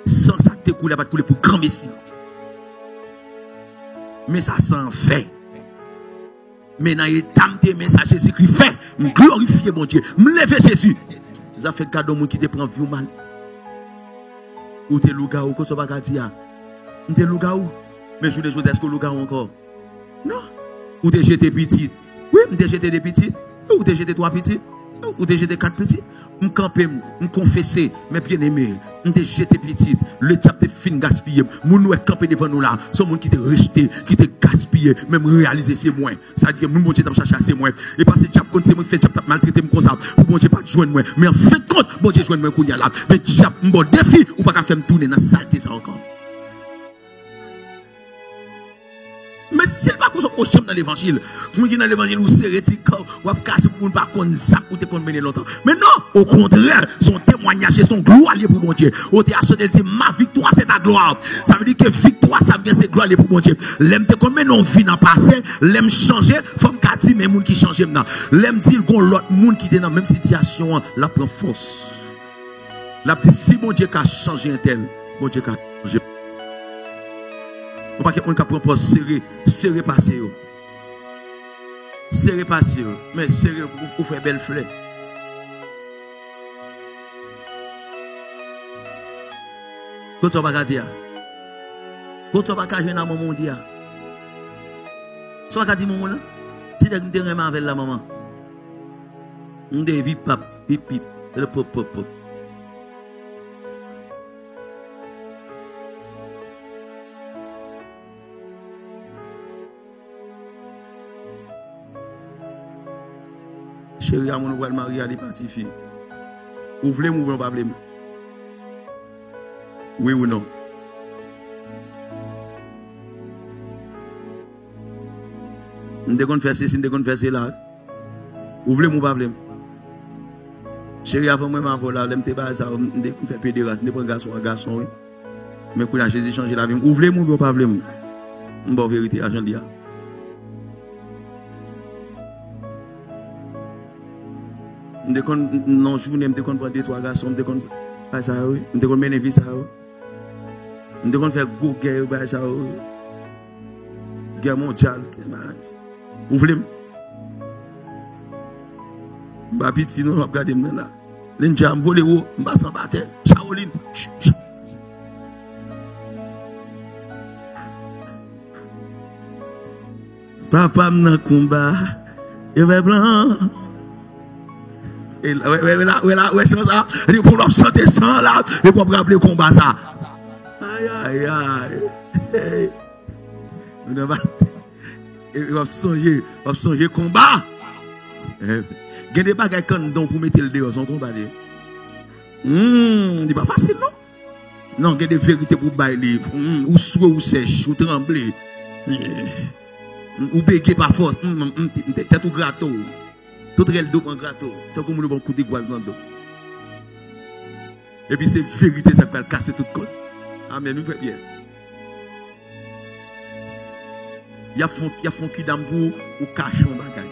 Sans ça, te couler, pas couler pour grand messie. Mais ça s'en fait. Mais dans l'état de message, Jésus-Christ fait, glorifier mon Dieu, me lever Jésus. Vous avez fait cadeau qui te prend vie mal. Ou te louga ou, quand tu vas dire, ou te louga ou, mais je les jours, est-ce que louga encore? Non. Ou te jeté petit. Oui, me te jeté des petites. Ou te jeté 3 petites. Ou te jeté 4 petites. Me camper, me confesser, mes bien-aimés, me te jeté petite, le diable te fin gaspillé, moun nou est campé devant nous là, son monde qui te rejeté, qui te gaspillé, même réaliser c'est moins. Ça veut dire que mon Dieu t'a cherché c'est moins. Et parce que diable quand c'est moi fait diable t'a maltraité comme ça, pour mon Dieu pas joindre moi, mais en fait compte, mon Dieu joindre moi kounya là, mais diable bon défi ou pas faire me tourner dans saleté ça encore. Mais c'est pas qu'on soit au dans l'évangile. Vous qui dans l'évangile, vous serez hérétique, vous avez caché pour ne pas qu'on ça ou te mener longtemps. Mais non, au contraire, son témoignage et son gloire pour mon Dieu. Au théâtre, il dit, ma victoire c'est ta gloire. Ça veut dire que victoire, ça veut dire c'est gloire pour mon Dieu. L'aime te comme non vie dans passé, l'aime changer, faut me dire mais moun qui change maintenant. L'aime dire qu'on l'autre moun qui était dans la même situation, la prend force. La dit si mon Dieu a changé un tel, mon Dieu a changé. On pas que on prend poste serré passer yo. Serré passer yo, mais serré pour faire belle fleur. Quand tu vas dire quand tu vas cacher dans maman dia. Soit qu'a dit maman là, si tu me remet avec la maman. On dit vip pap pip pip le pop pop pop. Chérie, mon nouvel mari, elle est partie fille. Vous voulez ou pas voulez? Oui ou non? On te confesse ici, on te confesse là. Vous voulez ou pas voulez? Chérie, avant moi, ma voix là, je me pas ça, je fais pédérasse, je prends garçon à garçon. Mais quand Jésus change la vie, vous voulez ou pas voulez? Bon vérité, agent dia. non journée me déconne prendre 2-3 garçons me déconne pas ça oui me déconne mener vie ça oui me déconne faire gros guerre pas ça oui guerre mondiale vous voulez ba petit non regarder me là l'inja me voler haut me passe en battre Shaolin papa m'nan combat et va blanc et ouais sans ça il pour chanter sans là et pour rappeler combat ça aïe nous va et va songer combat gain des bagages quand donc pour mettre le dehors son combat c'est pas facile non gain des vérités pour bailler ou soué ou sèche ou trembler ou béguer par force t'es tout gratto tout le dos en gratto tant que mon bon coup de gouaz dans le dos et puis c'est vérité ça va casser tout côte amen nous fait bien il y a fond qui d'âme pour ou cacher un bagage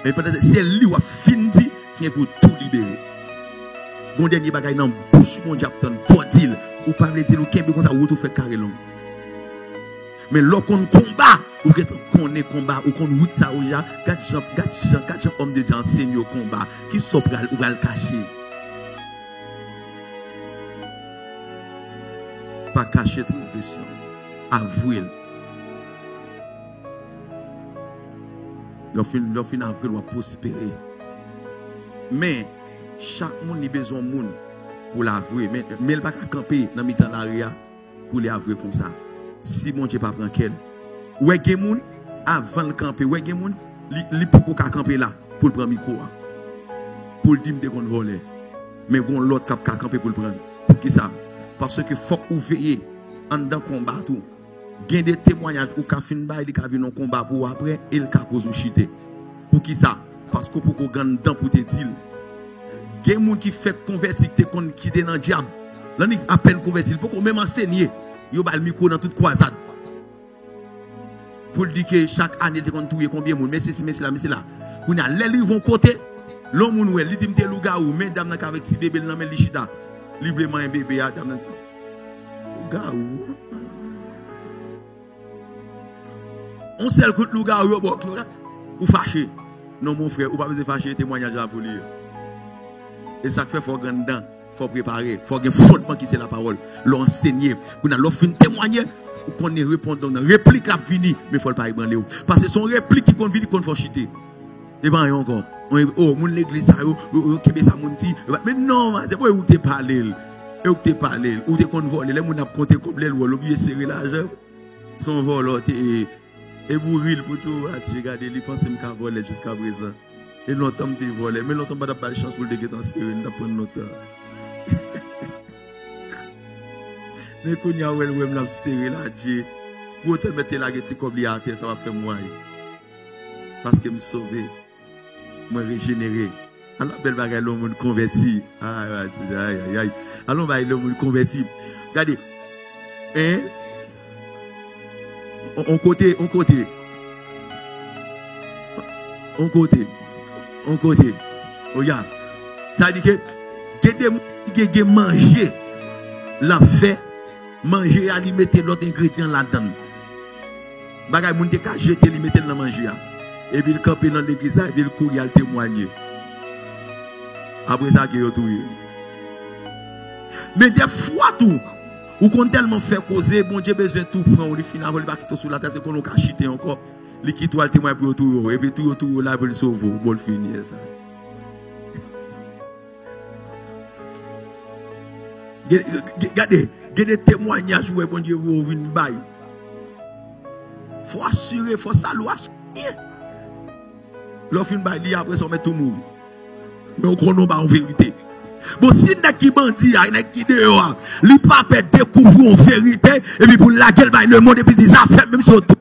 et peut-être c'est lui ou a fini qui est pour tout libérer bon dernier bagage dans bouche mon diable pour dire ou pas dire ou qu'est comme ça ou tout fait carré long. Mais lorsqu'on combat, ou qu'on est combat, ou qu'on route ça, ou ya, 4 hommes de Dieu enseignent au combat, qui sont prêts ou à le cacher. Pas cacher transgression. Avouer. L'offre avouer doit prospérer. Mais, chaque monde a besoin de monde pour l'avouer. Mais il ne peut pas camper dans le temps l'arrière pour l'avouer comme ça. Si mon Dieu pas prend quel ouais gen avant le camper ouais gen li pour camper là pour prendre micro pour dire me qu'on voler mais gon l'autre cap camper pour le prendre pour qui ça parce que faut ou veiller en dans combat tout gen des témoignages ou ka fin ba il ka venir un combat pour après il ka cause ou chiter pour qui ça parce que pour qu'on gagne temps pour te dire gen moun qui fait convertir qui était dans diable là ni à peine convertir pour qu'on même enseigner yo ba le micro dans toute croisade pour dire que chaque année de kon touyer combien moun mais c'est là on a les vont côté l'homme moun ouais li dit m'te louga ou mesdames nan avec petit bébé nan men li chita livrement un bébé a dame nan louga on seul coup louga ou fâché non mon frère ou pas besoin fâcher témoignage à vous lire et ça fait faut grand dedans faut préparer, faut qu'il y ait fondement qui c'est la parole, l'enseigner. Pour nous l'offre témoigner, faut qu'on ait répondre dans réplique la fini, mais faut pas y branler. Parce que son réplique qui convient qu'on faut chiter. Et ben encore, oh mon l'église ça kebe ça mon ti. Mais non, c'est pas où t'es parlé. Et où t'es parlé, où t'es qu'on voler, les moun a compté comme les ou l'oublier serrer l'argent. Son vol et bourril pour tout, tu regarder, il pense me ka voler jusqu'à présent. Et longtemps me voler, mais longtemps pas de chance pour le déguer en serrer, d'après notre mais quand il y a un serré là, Dieu, pour te mettre la guette comme à terre, ça va faire moi. Parce que me sauver, me régénérer. Alors, belle bagaille, l'homme converti. Aïe. Alors, l'homme converti. Regardez. Hein? On côté. Regarde. Ça dit que, que manger, la fait, manger, à lui mettre l'autre ingrédient là-dedans. Bagay moun te ka jeter, lui mettre dans manger. Et puis il campe dans l'église, et puis il courir à témoigner. Après ça, il y a tout. Mais des fois, tout, ou qu'on tellement fait causer, bon Dieu besoin de tout prendre, il finit, il va quitter sur la tête, c'est qu'on a chité encore. Il quitte le témoin pour tout, et puis tout, là, pour le sauver, pour le finir, ça. Regardez, des témoignages où bon Dieu vous ouvre une baille. Faut assurer, faut saluer. L'offre une baille, après ça, on met tout mourir. Mais on connaît pas en vérité. Bon, si n'est qui bandit, n'est qui dehors, li pas peut découvrir en vérité, et puis pour laquelle le monde, et puis des affaires, même sur tout.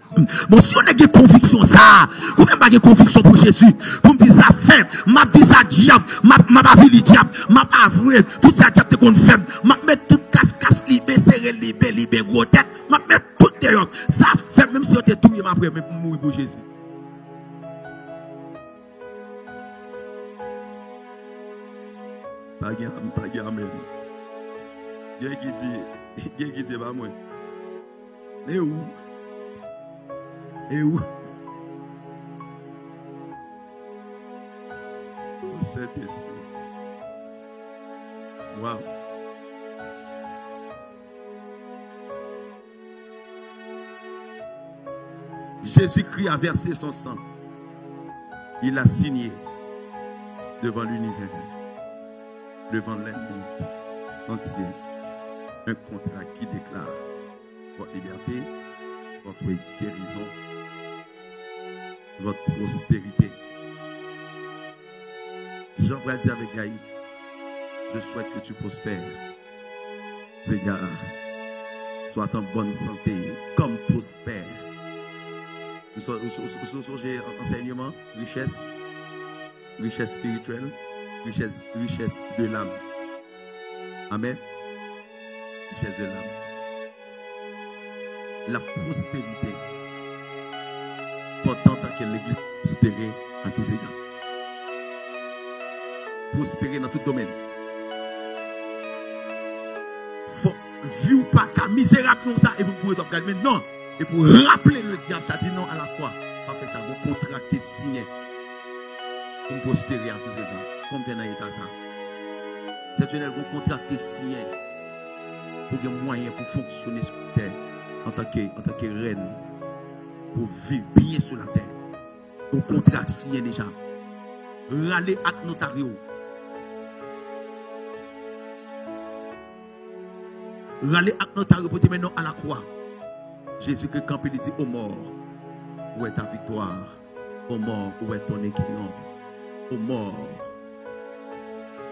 Bon, si on a des convictions, ça, combien pas de convictions pour Jésus, pour me dire ça fait, m'a dit ça diable, m'a pas vu le diable, m'a pas avoué, tout ça diable qu'on fait, m'a mettre tout cache libé, serré libé, gros tête, m'a mettre tout dehors. Ça fait, même si on était tout, m'a après, mais pour mourir pour Jésus. Pas amen. Quelqu'un qui dit pas moi. Et où? Saint-Esprit. Wow. Jésus-Christ a versé son sang. Il a signé devant l'univers, devant le monde entier, un contrat qui déclare votre liberté, votre guérison, votre prospérité. Jean va dire avec Gaïs, je souhaite que tu prospères. Seigneur, sois en bonne santé, comme prospère. Nous sommes enseignement, richesse spirituelle, richesse de l'âme. Amen. Richesse de l'âme. La prospérité, pourtant que l'Église prospérer à tous égards. Prospérer dans tout domaine. Faut vu ou pas qu'à misérable comme ça et vous pouvez t'en garder. Non. Et pour rappeler le diable, ça dit non à la croix. Pas faire ça, vous contractez signé. Pour prospérer à tous égards. Comme fait dans l'état ça. C'est une vous contractez signé. Pour qu'il y ait moyen pour fonctionner sur la terre. En tant que reine. Pour vivre bien sur la terre. Vous contractez signé déjà. Râler à notario. Râler à notario pour te mettre à la croix. Jésus que quand il dit aux morts, où est ta victoire? Aux morts, où est ton aiguillon? Aux morts,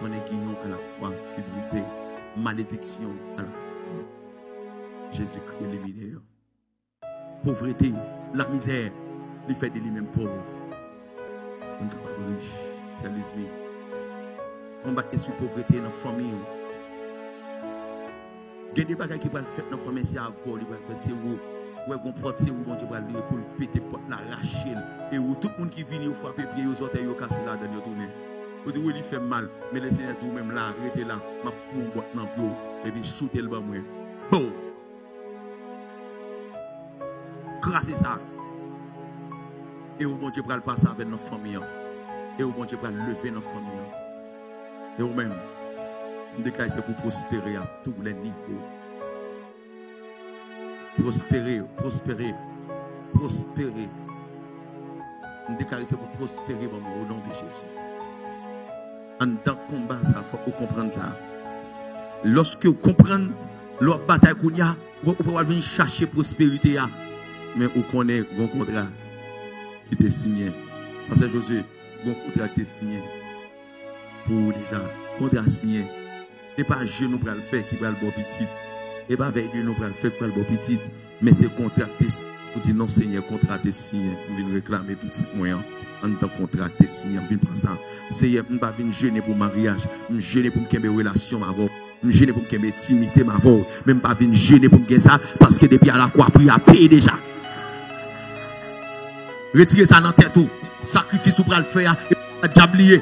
ton aiguillon à la croix fut brisé. Malédiction à la croix. Jésus Christ éliminé. Pauvreté, la misère, il fait de lui-même pauvre. On n'est pas riche, c'est l'usmi. Combattre sur pauvreté dans la famille. Il y a des bagages qui vont faire dans la famille, c'est à vol, ils vont faire c'est où. Ouais, on porte c'est où bon Dieu va lui pour le péter porte l'arracher et où tout le monde qui vient au frapper pied aux orteils au casser là dans tourner. Vous dites oui, il fait mal, mais le Seigneur tout même là, restez là, m'a fou boîte dans pio et puis shooter le bas moi. Bon. Grâce ça. Et où bon Dieu va le passer avec nos familles. Et où bon Dieu va lever nos familles. Et où même on déclare c'est pour prospérer à tous les niveaux. Prospérer. On déclare c'est pour prospérer au nom de Jésus. En tant que combat, ça faut comprendre ça. Lorsque vous comprenez leur bataille qu'on y a, vous pouvez venir chercher prospérité. Mais vous connaissez un contrat qui est signé. Parce que Josué, un contrat qui est signé. Pour déjà, contrat signé. Et pas jeune nous pour le faire qui va le bon petit. Et pas avec nous pour le faire qui va le bon petit. Mais c'est contracté. Vous dites non, Seigneur, contracté signé. Vous venez réclamer petit moyen. En tant que contracté signé. Vous venez prendre ça. Seigneur, je ne vais pas venir gêner pour le mariage. Je vais gêner pour me relation avec je vais gêner pour me intimité ma voix. Même pas venir gêner pour me ça. Parce que depuis à la croix, il a payé déjà. Retirez ça dans la tête. Sacrifice pour le faire. Et diablier.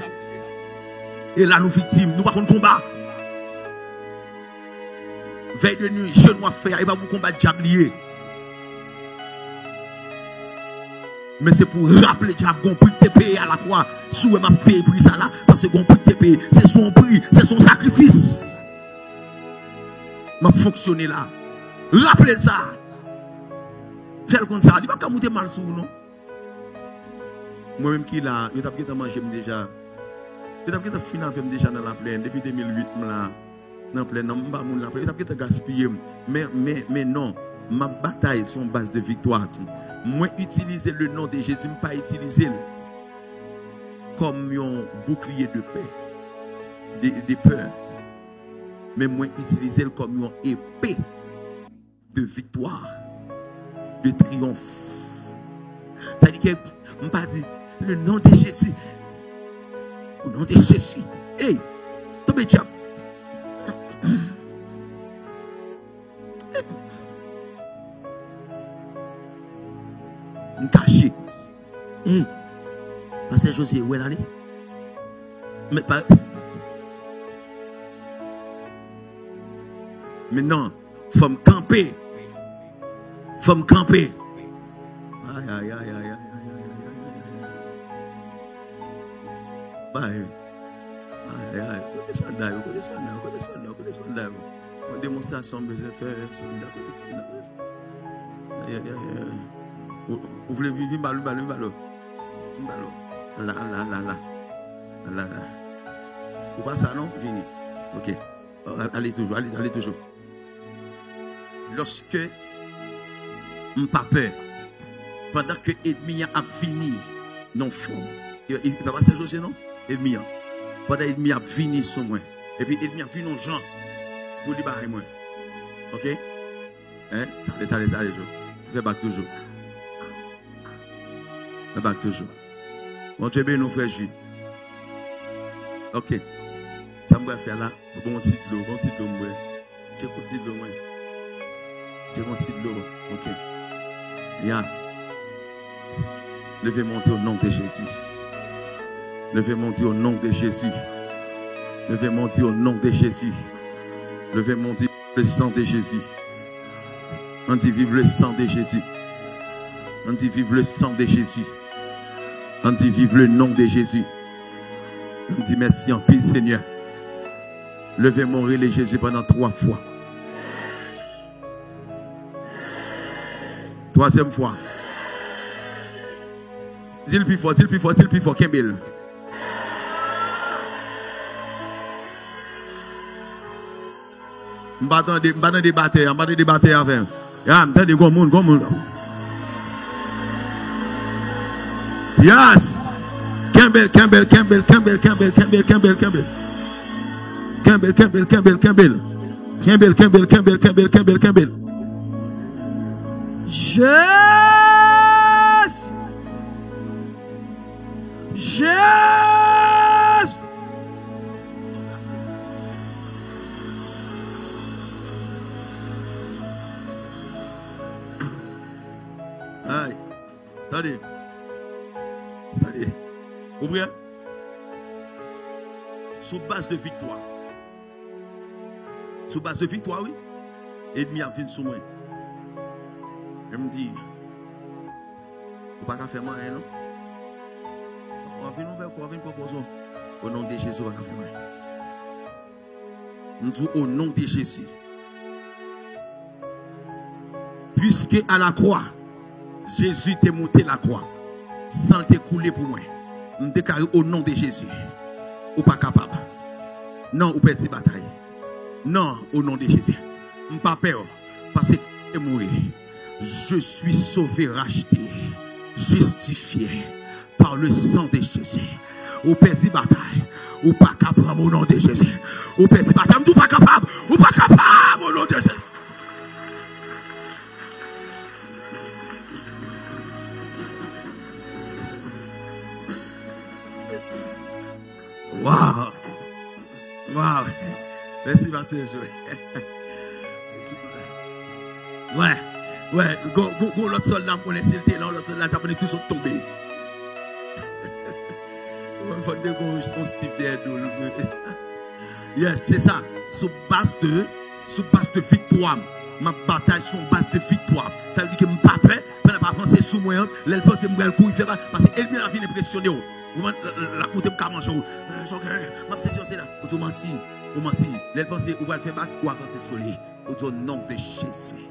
Et là, nous victimes. Nous pas contre combat. Veille de nuit, je dois faire. Et pas vous combattre diablier. Mais c'est pour rappeler diable qu'on peut te payer à la croix. Sous m'a payé prix ça là. Parce qu'on peut te payer. C'est son prix. C'est son sacrifice. M'a fonctionné là. Rappelez ça. Faites comme ça. Il va pas monter mal sur vous, non? Moi-même qui là, je t'ai mangé déjà. Je t'ai fini avec déjà dans la plaine. Depuis 2008, là. Dans la plaine, non, je ne vais pas la gaspiller. Mais non. Ma bataille sont base de victoire. Moi, utiliser le nom de Jésus, je ne pas utiliser comme un bouclier de paix, de peur. Mais moi, utiliser comme une épée de victoire, de triomphe. C'est-à-dire que, je ne pas dire le nom de Jésus. Le nom de Jésus. Hey, tombez diable. Caché. Parce que Josué, où est allé? Mais pas. Maintenant, faut me camper. Faut me camper. Aïe, aïe, aïe, aïe, aïe, aïe, aïe, aïe. Côté soldat, côté soldat, côté soldat, côté soldat. On démonstration, besoin de faire soldat, côté soldat, côté soldat. Aïe, aïe, aïe. Vous voulez vivre ballon. Là. Ou pas ça, non? Fini. Ok. Allez toujours. Lorsque je n'ai pas peur, pendant que l'ennemi a fini, non fond. Il ne peut pas se jouer, non? L'ennemi. Pendant que l'ennemi a fini sur moi. Et puis l'ennemi a fini nos gens pour libérer moi. Ok? Hein? Allez, fais back toujours. Fais back toujours. Mon Dieu, nous frères Jules. Ok. Ça me va faire là. Bon petit de l'eau, moi. J'ai un petit de l'eau, moi. J'ai un petit de l'eau. Ok. Bien. Levez monter au nom de Jésus. Levez monter au nom de Jésus. Levez monter au nom de Jésus. Levez monter le sang de Jésus. On dit vive le sang de Jésus. On dit vive le sang de Jésus. On dit vive le nom de Jésus. On dit merci en pile Seigneur. Levez mon relais Jésus pendant 3 fois. 3e fois. Dis-le plus fort, Kembel. M'battons des batailles avec. Ya, m'tendez go monde. Yes. Kembel.
Jésus.
Aïe. Attendez. Vous voyez? Sous base de victoire. Oui. Ennemi a venu sur moi. Je me dis, vous ne pouvez pas faire mal, non? On va venir proposer. Au nom de Jésus, on va faire mal. Nous disons au nom de Jésus. Puisque à la croix, Jésus t'est monté la croix, sans t'écouler pour moi. Nous déclarons au nom de Jésus. Ou pas capable. Non, ou petit bataille. Non, au nom de Jésus. Je n'ai pas peur. Parce que je suis mort. Je suis sauvé, racheté, justifié par le sang de Jésus. Ou petit bataille. Ou pas capable au nom de Jésus. Ou petit bataille. Ou pas capable. Ou pas capable au nom de Jésus. Wow. Merci, Marcel. Ouais. Go, l'autre soldat, on est silté, l'autre soldat, t'as tous sont tombés. Il faut dire qu'on Steve derrière nous. Yes, c'est ça. Sous base de victoire. Ma bataille sur base de victoire. Ça veut dire que je ne suis pas prêt. Je ne suis pas avancé sous moi. L'elle pense que je vais courir. Parce qu'elle vient la vie impressionner. La montée me manger. Ma session c'est là. Vous menti. L'elle pense que vous allez faire bac ou avancer sur lui. Au nom de Jésus.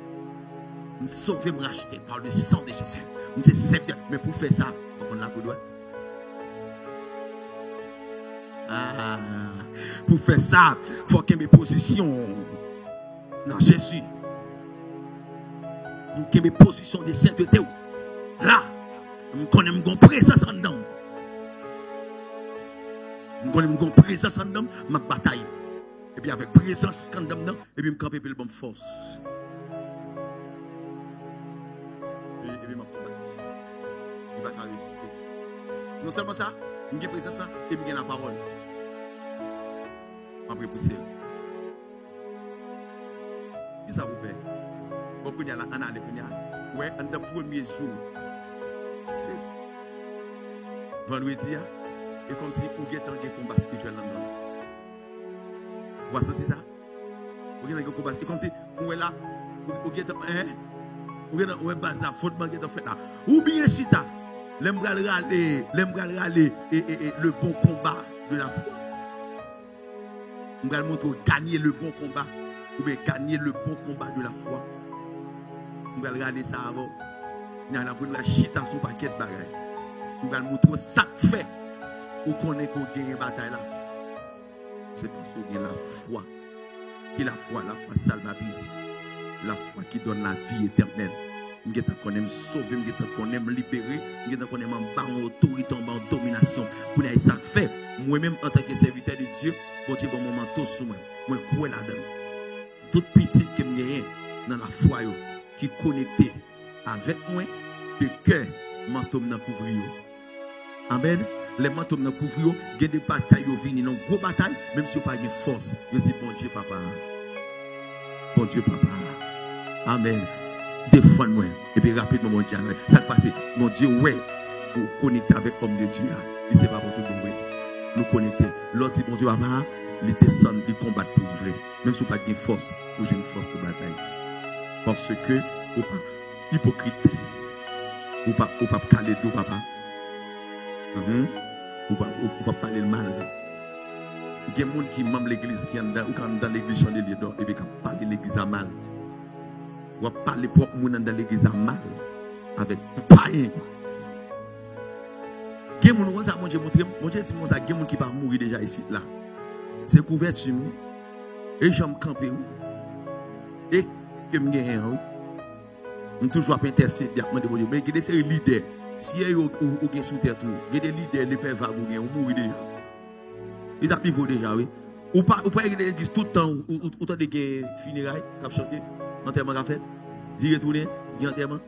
Nous sauver, me racheter par le sang de Jésus. Nous sommes mais pour faire ça, il faut qu'on la droite. Pour faire ça, il faut que mes positions dans Jésus. Pour que mes positions de sainteté. Là, je connais mon présence en dedans. Je connais mon présence en dedans, ma bataille. Et puis avec présence en dedans, et puis je campe le bon force. Et puis ma combat. Il va pas résister. Non seulement ça, je suis présence et je suis la parole. Après pousser. Qui ça vous fait? Vous prenez la année. Ouais, en le premier jour, c'est vendredi, et comme si vous avez un combat spirituel là-dedans. Vous avez senti ça? Vous Et comme si, on est là, on est base là, faute manquer de fait là. Ou bien chita, l'embral râler, et le bon combat de la foi. On va montrer gagner le bon combat, ou bien gagner le bon combat de la foi. On va regarder ça avant. Il y a la chita sur paquet de bagages. On va montrer ça fait ou qu'on est qu'on gagne bataille là. C'est parce qu'on a la foi. Qui est la foi salvatrice. La foi qui donne la vie éternelle. Nous connaissons sauver, nous connaissons libérer, nous connaissons en autorité, en domination. Pour nous, ça fait. Moi-même, en tant que serviteur de Dieu, pour dire bon moment, tout sur moi. Moi, je crois là-dedans. Toute petite que j'ai dans la foi, qui est connectée avec moi, de cœur, manteau m'a couvrir. Amen. Les manteaux m'a couvrir, il y a des batailles qui viennent, une grosse bataille, même si vous n'avez pas de force. Je dis bon Dieu, papa. Bon Dieu, papa. Amen. Défends-moi. Et puis rapidement, mon Dieu. Ça passe. Mon Dieu, ouais. Vous connectez avec l'homme de Dieu. Il ne sait pas pour tout le monde. Nous connecter. L'autre dit, bon Dieu, papa, il descend, il combat pour vrai. Même si vous n'avez pas de force, vous avez une force de bataille. Parce que, vous pas hypocrite. Vous pas caler de papa. Vous pas parler le mal. Il y a des gens qui sont dans l'église, qui sont dans l'église chandelier d'or, et qui parlent de l'église à mal. Ou parler pour les gens dans l'église à mal. Avec païen. Il y a des gens qui sont qui vont mourir déjà ici. Là. C'est couverture. Et j'aime camper. Et que je gagne. Je suis toujours intercéder. Mais il y a des leaders. Si vous avez sous terre, il y a des leaders, les pères vagons, ils mourent déjà. Ils ont niveau déjà, oui. Ou pas l'église tout le temps, ou t'as des funérailles, cap chanter, enterrement qu'a fait, vie retourner, il enterrement.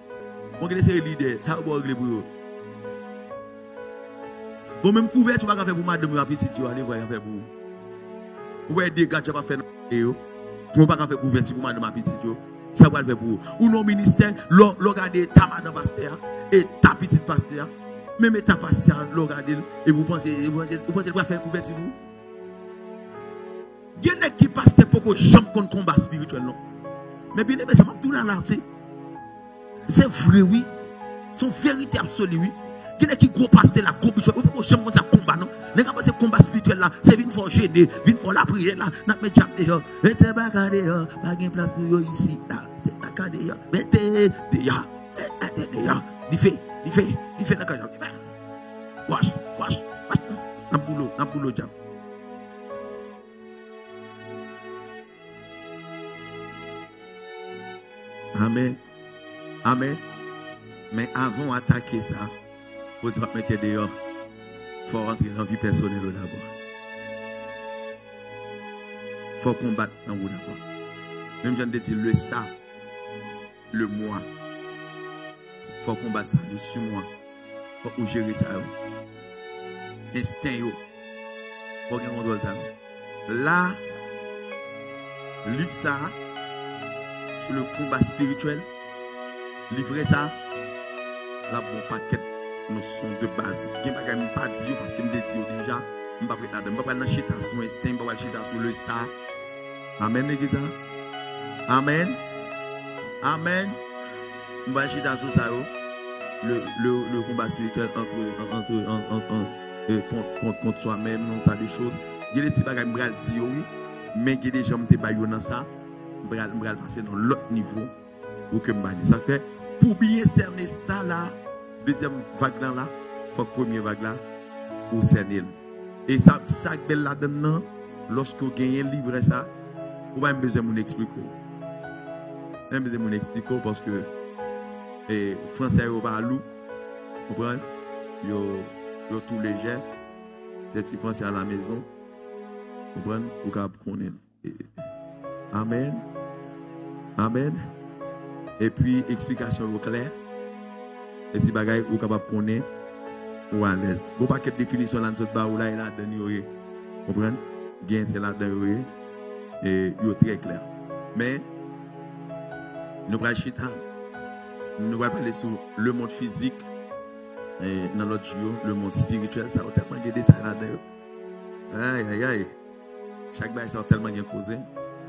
On a des leaders, ça va régler pour eux. Bon, même couvert, tu vas faire pour madame la petite, tu vas aller voir faire pour vous. Ou bien des gars, tu vas faire pour eux. Tu vas pas faire couvert pour madame la petite, ça va le faire pour vous. Ou non ministère, regardez ta madame pasteur et ta petite pasteur. Même ta pasteur, regardez, et vous pensez qu'il va faire couverture pour vous? Il y en a qui passent pour que jamais contre combat spirituel, non? Mais bien aimé, ça m'a tout là, c'est vrai, oui. C'est une vérité absolue, oui. Il y en a qui gros passent la gros bishop, ou pas jamais contre ça combat, non? Les gars, c'est combat spirituel là, c'est vine for gêner, vine for la prière là, n'a pas jam dehors, mettez baga dehors, pas de place pour eux ici, là, baga dehors, mettez dehors, il fait la cage. Wash, n'a boulot, jam. Amen. Mais avant d'attaquer ça, vous devez mettre dehors. Il faut rentrer dans la vie personnelle d'abord. Il faut combattre dans vous d'abord. Même j'en ai dit le ça, le moi. Il faut combattre ça, le sur-moi. Il faut gérer ça. Instinct. Il faut contrôler ça. Là, livre ça sur le combat spirituel. Livrer ça, là, bon paquet de notions de base. Je ne vais pas dire parce que je me dis déjà, je ne vais pas dire, je ne vais pas dire sur instinct, je ne vais pas dire sur le ça. Amen, l'église. Amen. Je vais dire sur ça, le combat spirituel contre soi-même, on a des choses. Il y a des petits bagages que je vais dire, oui, mais il y a des gens qui ont dans ça, je vais passer dans l'autre niveau pour que je me ça fait. Pour bien cerner ça là, deuxième vague là, il faut que la première vague là, ou cerner. Et ça belle là-dedans, lorsque vous gagnez un livre ça, vous avez besoin de m'expliquer. Vous avez besoin de m'expliquer parce que les Français ne pas loup, vous comprenez? Ils sont tout légers. C'est les Français à la maison. Vous comprenez? Vous connaissez. Amen. Et puis, explication claire. Et si bagaille ou capable de connaître, ou à l'aise. Vous pas quelle définition là, ou là, il a donné, vous comprenez? Bien, c'est là, et il est très clair. Mais, nous allons chita. Nous allons parler sur le monde physique, et dans l'autre jour, le monde spirituel, ça a tellement de détails là-dedans. Aïe. Chaque bail, ça a tellement de causé.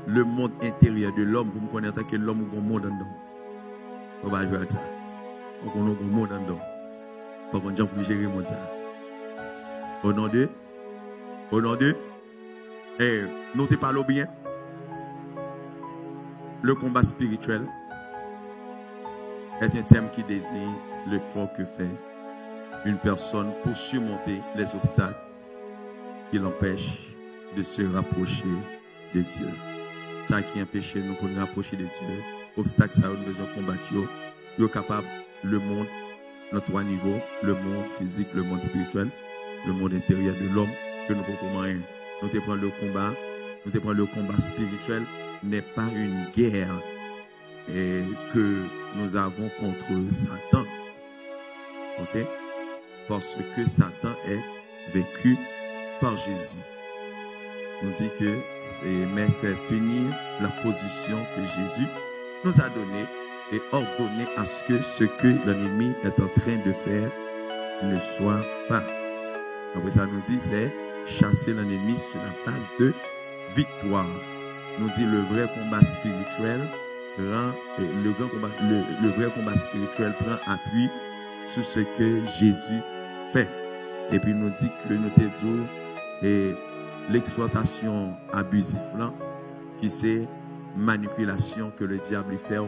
le monde intérieur de l'homme, pour me connaître que l'homme a un monde dedans. On va jouer à ça. On a un monde dedans. On va gérer le monde. Au nom de, et notez pas le bien. Le combat spirituel est un thème qui désigne l'effort que fait une personne pour surmonter les obstacles qui l'empêchent de se rapprocher de Dieu. Ça qui empêche nous pour nous rapprocher de Dieu. Obstacle, ça nous besoin de combattre. Nous sommes capables, le monde, notre trois niveaux, le monde physique, le monde spirituel, le monde intérieur de l'homme, que nous pouvons rien. Nous te prenons le combat spirituel n'est pas une guerre que nous avons contre Satan. Ok? Parce que Satan est vaincu par Jésus. On dit que c'est tenir la position que Jésus nous a donnée et ordonner à ce que l'ennemi est en train de faire ne soit pas. Après ça nous dit c'est chasser l'ennemi sur la base de victoire. Nous dit le vrai combat spirituel le vrai combat spirituel prend appui sur ce que Jésus fait. Et puis nous dit que nous te dit et l'exploitation abusive là, qui c'est manipulation que le diable fait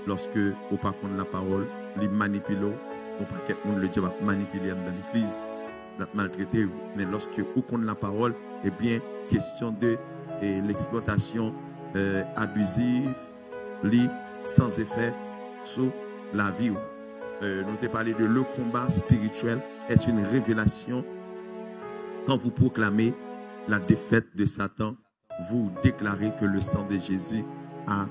lorsque au pas contre la parole, il manipule, ou pas quelqu'un le diable manipule dans l'église, maltraité, mais lorsque au contre la parole, eh bien question de l'exploitation abusive, sans effet sur la vie. Nous t'ai parlé de le combat spirituel est une révélation. Quand vous proclamez la défaite de Satan, vous déclarez que le sang de Jésus a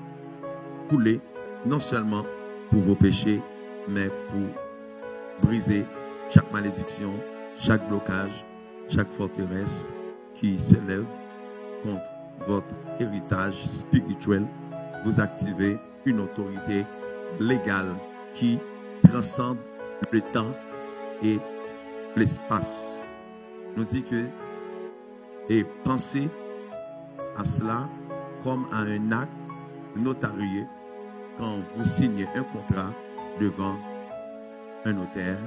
coulé non seulement pour vos péchés, mais pour briser chaque malédiction, chaque blocage, chaque forteresse qui s'élève contre votre héritage spirituel. Vous activez une autorité légale qui transcende le temps et l'espace. Nous dit que et pensez à cela comme à un acte notarié quand vous signez un contrat devant un notaire.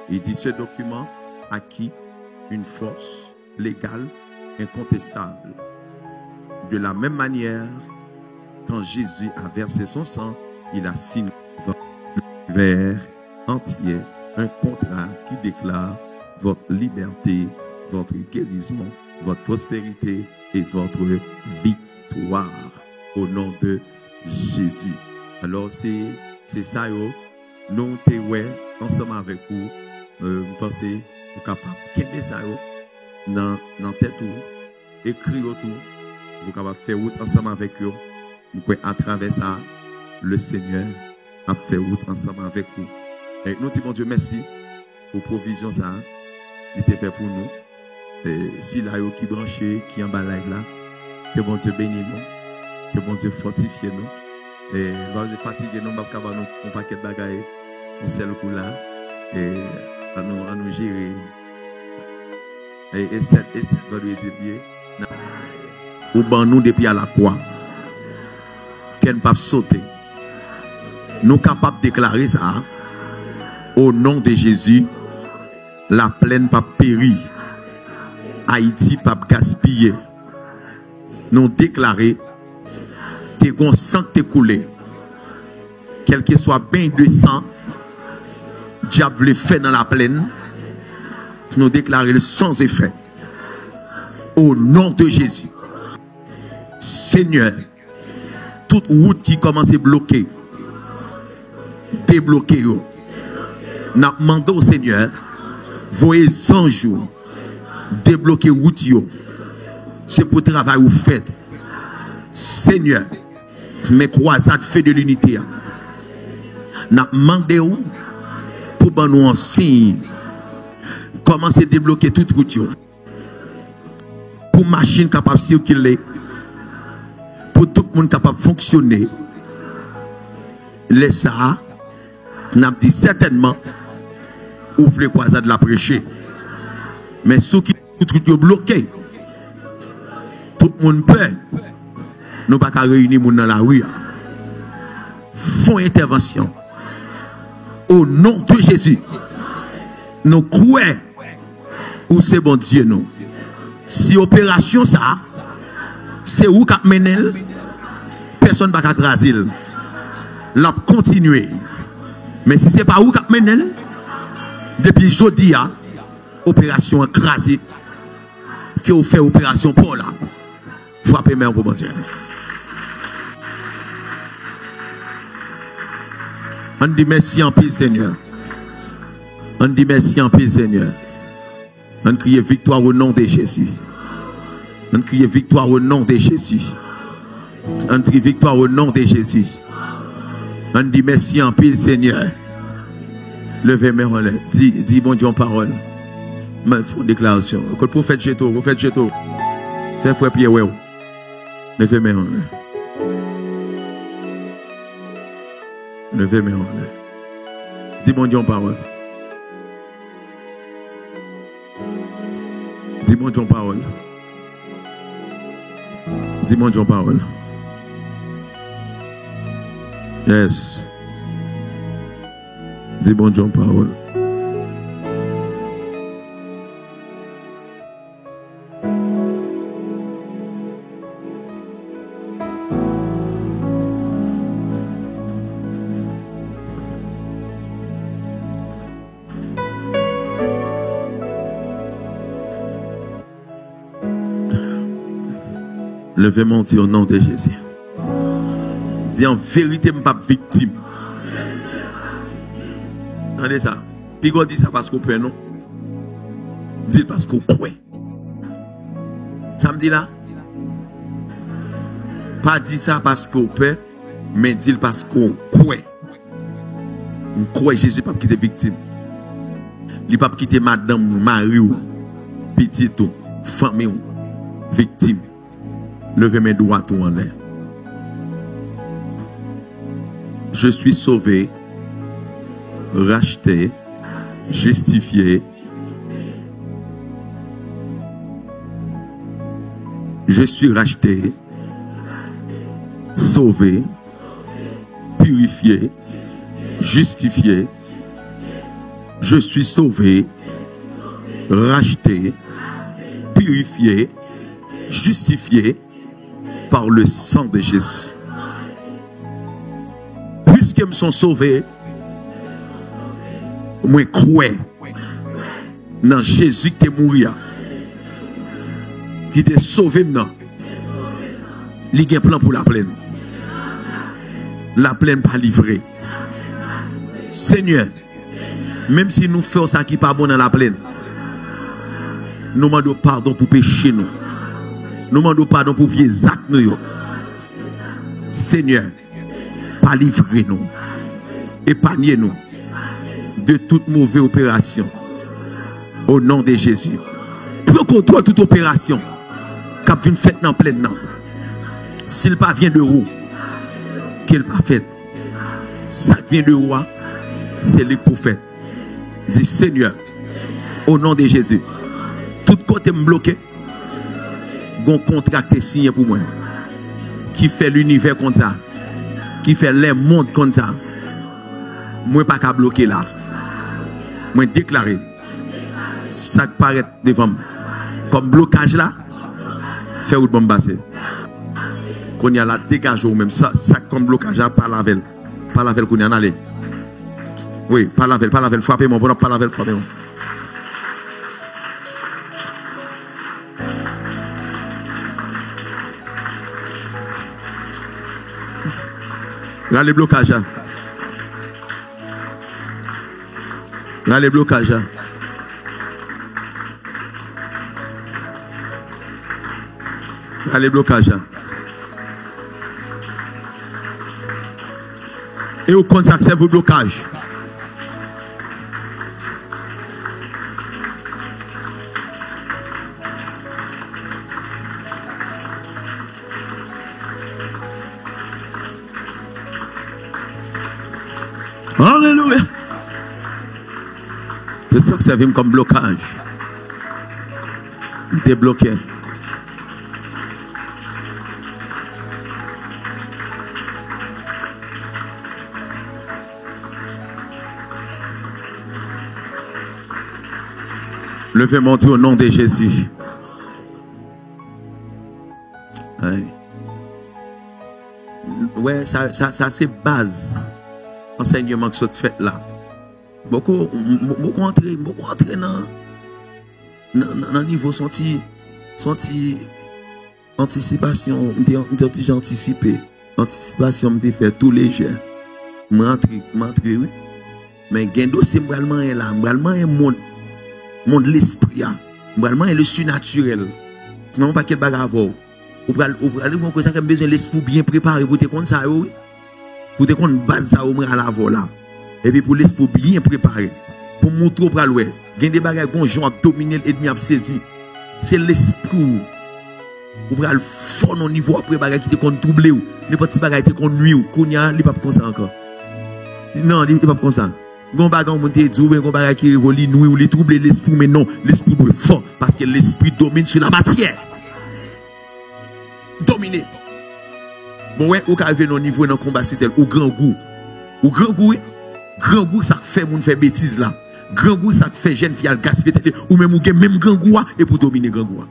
Il dit ce document acquis une force légale incontestable. De la même manière, quand Jésus a versé son sang, il a signé vers entier un contrat qui déclare votre liberté, votre guérison, votre prospérité et votre victoire au nom de Jésus. Alors c'est ça yo, nous te ouais ensemble avec vous, vous pensez vous capable qu'est ça yo dans tête ou écrit autour, vous capable faire route ensemble avec eux. Nous à travers ça le Seigneur a fait route ensemble avec vous. Et nous disons bon Dieu merci pour provision ça. Il était fait pour nous. Et si là qui branché, qui en bas live là, que bon Dieu bénisse nous, que bon Dieu fortifie nous. Et nous fatigués nous pas capable nous un paquet de bagailles, on seul coup là et à nous gérer. Et cette vendredi bien. Ou ban nous depuis à la croix. Qu'elle ne peut pas sauter. Nous capables de déclarer ça. Au nom de Jésus, la plaine pas périr. Haïti pas gaspiller. Nous déclarer que gon sang te coulé. Quel que soit bain de sang, diable le fait dans la plaine. Nous déclarer le sans effet. Au nom de Jésus. Seigneur, toute route qui commence à bloquer, débloquer. Nous demandons au Seigneur, voyez anges, débloquer route. C'est pour le travail que vous faites. Seigneur, mes croisades fait de l'unité. Nous demandons pour nous en signe, commencer à débloquer toute route. Pour machine capable de circuler. Pour tout le monde capable de fonctionner, les ça, n'a dit certainement, ouvre les croisades de la prêcher. Mais ceux qui sont bloqués, tout le monde peut, nous pas qu'à réunir moun dans la rue. Font intervention. Au nom de Jésus. Nous croyons où c'est bon Dieu nous. Si opération ça, c'est où qu'a mené, personne ne va craser. L'a continuer. Mais si c'est pas où qu'a mené, depuis jeudi opération écrasée que vous fait opération pour là. Frappez main pour bon Dieu. On dit merci en paix Seigneur. On dit merci en paix Seigneur. On crie victoire au nom de Jésus. On crie victoire au nom de Jésus. On crie victoire au nom de Jésus. On dit merci en paix Seigneur. Levez mes mains. Dis bon Dieu en parole. Il faut une déclaration. Le prophète Jeto. Fais frère Pierre. Levez mes mains. Levez mes mains. Dis bon Dieu en parole. Dis bon Dieu en parole. Dis bon Dieu en parole. Yes. Dis bon Dieu en parole. Levez-moi au nom de Jésus. Dis en vérité, je ne suis pas victime. Regardez ça. Puis on dit ça parce qu'on peut, non? Dis parce qu'on croit. Ça me dit là? Pas dit ça parce qu'on peut, mais dis parce qu'on croit. On croit Jésus pas quitter victime. Il pas quitter madame, mari ou petit ou famille ou victime. Levez mes doigts tout en l'air. Je suis sauvé, racheté, justifié. Je suis racheté, sauvé, purifié, justifié. Je suis sauvé, racheté, purifié, justifié par le sang de Jésus. Puisqu'ils me sont sauvés, moi crois dans Jésus qui est mort, qui t'a sauvé maintenant. Il y a un plan pour la plaine. La plaine pas livrée. Seigneur, même si nous faisons ça qui n'est pas bon dans la plaine, nous demandons pardon pour pécher nous. Nous demandons pardon pour vieux actes nous. Seigneur, pas livrer nous. Épargnez nous de toute mauvaise opération. Au nom de Jésus. Pour contrôler toute opération. Cap vient faite dans pleine nom. S'il pas vient de vous, qu'il pas fait. Ça vient de vous, c'est le prophète. Dis Seigneur, au nom de Jésus, tout côté me bloqué. Gon contrat signé pour moi qui fait l'univers comme ça, qui fait les mondes comme ça. Moi pas qu'à bloquer là. Moi déclarer ça qui paraît devant moi comme blocage là, fait où bon passer. Qu'on y a la dégage ou même ça comme blocage là par la veille qu'on y en aller. Oui, par la veille frappez moi, par la veille frappez moi. Là les blocages. Là les blocages. Là les blocages. Et au compte ça c'est vos blocages. Alléluia. C'est ça que ça vient comme blocage. Débloqué. Levez mon Dieu au nom de Jésus. Ouais, ça c'est base. Enseignement que vous faites là. Beaucoup entrer dans niveau senti anticipation, j'ai anticipé. Anticipation me fait tous les jours. M'entrer oui. Mais gain dossier m'bralement est là, m'bralement est monde l'esprit, m'bralement est le surnaturel. Non pas quel bagarre. Ou pral vont que ça que besoin l'esprit bien préparé pour te compte ça oui. Pour te compte base ça au à la vola. Et puis pour l'esprit bien préparé. Pour montrer pral ouais. Gain des bagages gonjon a dominer l'ennemi a saisi. C'est l'esprit. Ou pral fort au niveau après bagages qui te compte troubler ou. Les petits bagages te compte nuit ou kounya, li pas comme ça encore. Non, il pas comme ça. Gon bagage monte dit ou gon bagage qui révolu nuit ou les troubler l'esprit mais non, l'esprit est fort parce que l'esprit domine sur la matière. Dominer. Bon ouais, ou ka venir au niveau dans combat spirituel ou grand goût. Ou grand goût, grand goût ça fait moun faire bêtise là. Grand goût ça fait jeune fille al gaspiller ou même ou gen même grand goût et pour dominer grand goût.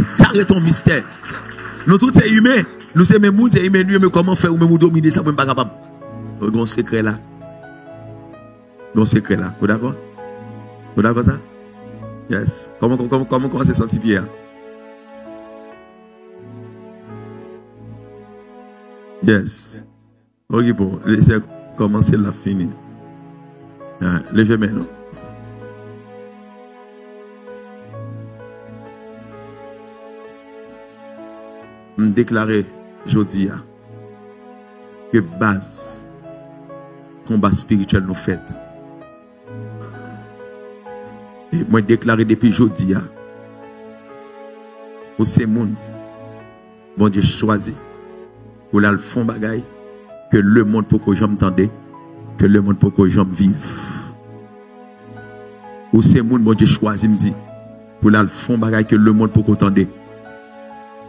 Ça c'est ton mystère. Nous tous c'est humain, nous c'est même moun c'est humain, nous mais comment faire ou même dominer ça même pas capable. Gon secret là. Gon secret là, vous d'accord? Vous d'accord ça? Yes. Comment se sentir Pierre? Yes. Ok, bon, laissez commencer la finir. Levez maintenant. Je déclarer aujourd'hui que base combat spirituel nous fait. Et moi déclaré depuis aujourd'hui pour ces monde bon Dieu choisi pour la fond bagaille que le monde pour que j'aime tendez que le monde pour que j'aime vive ou ces monde bon Dieu choisi me dit pour la fond bagaille que le monde pour que tendez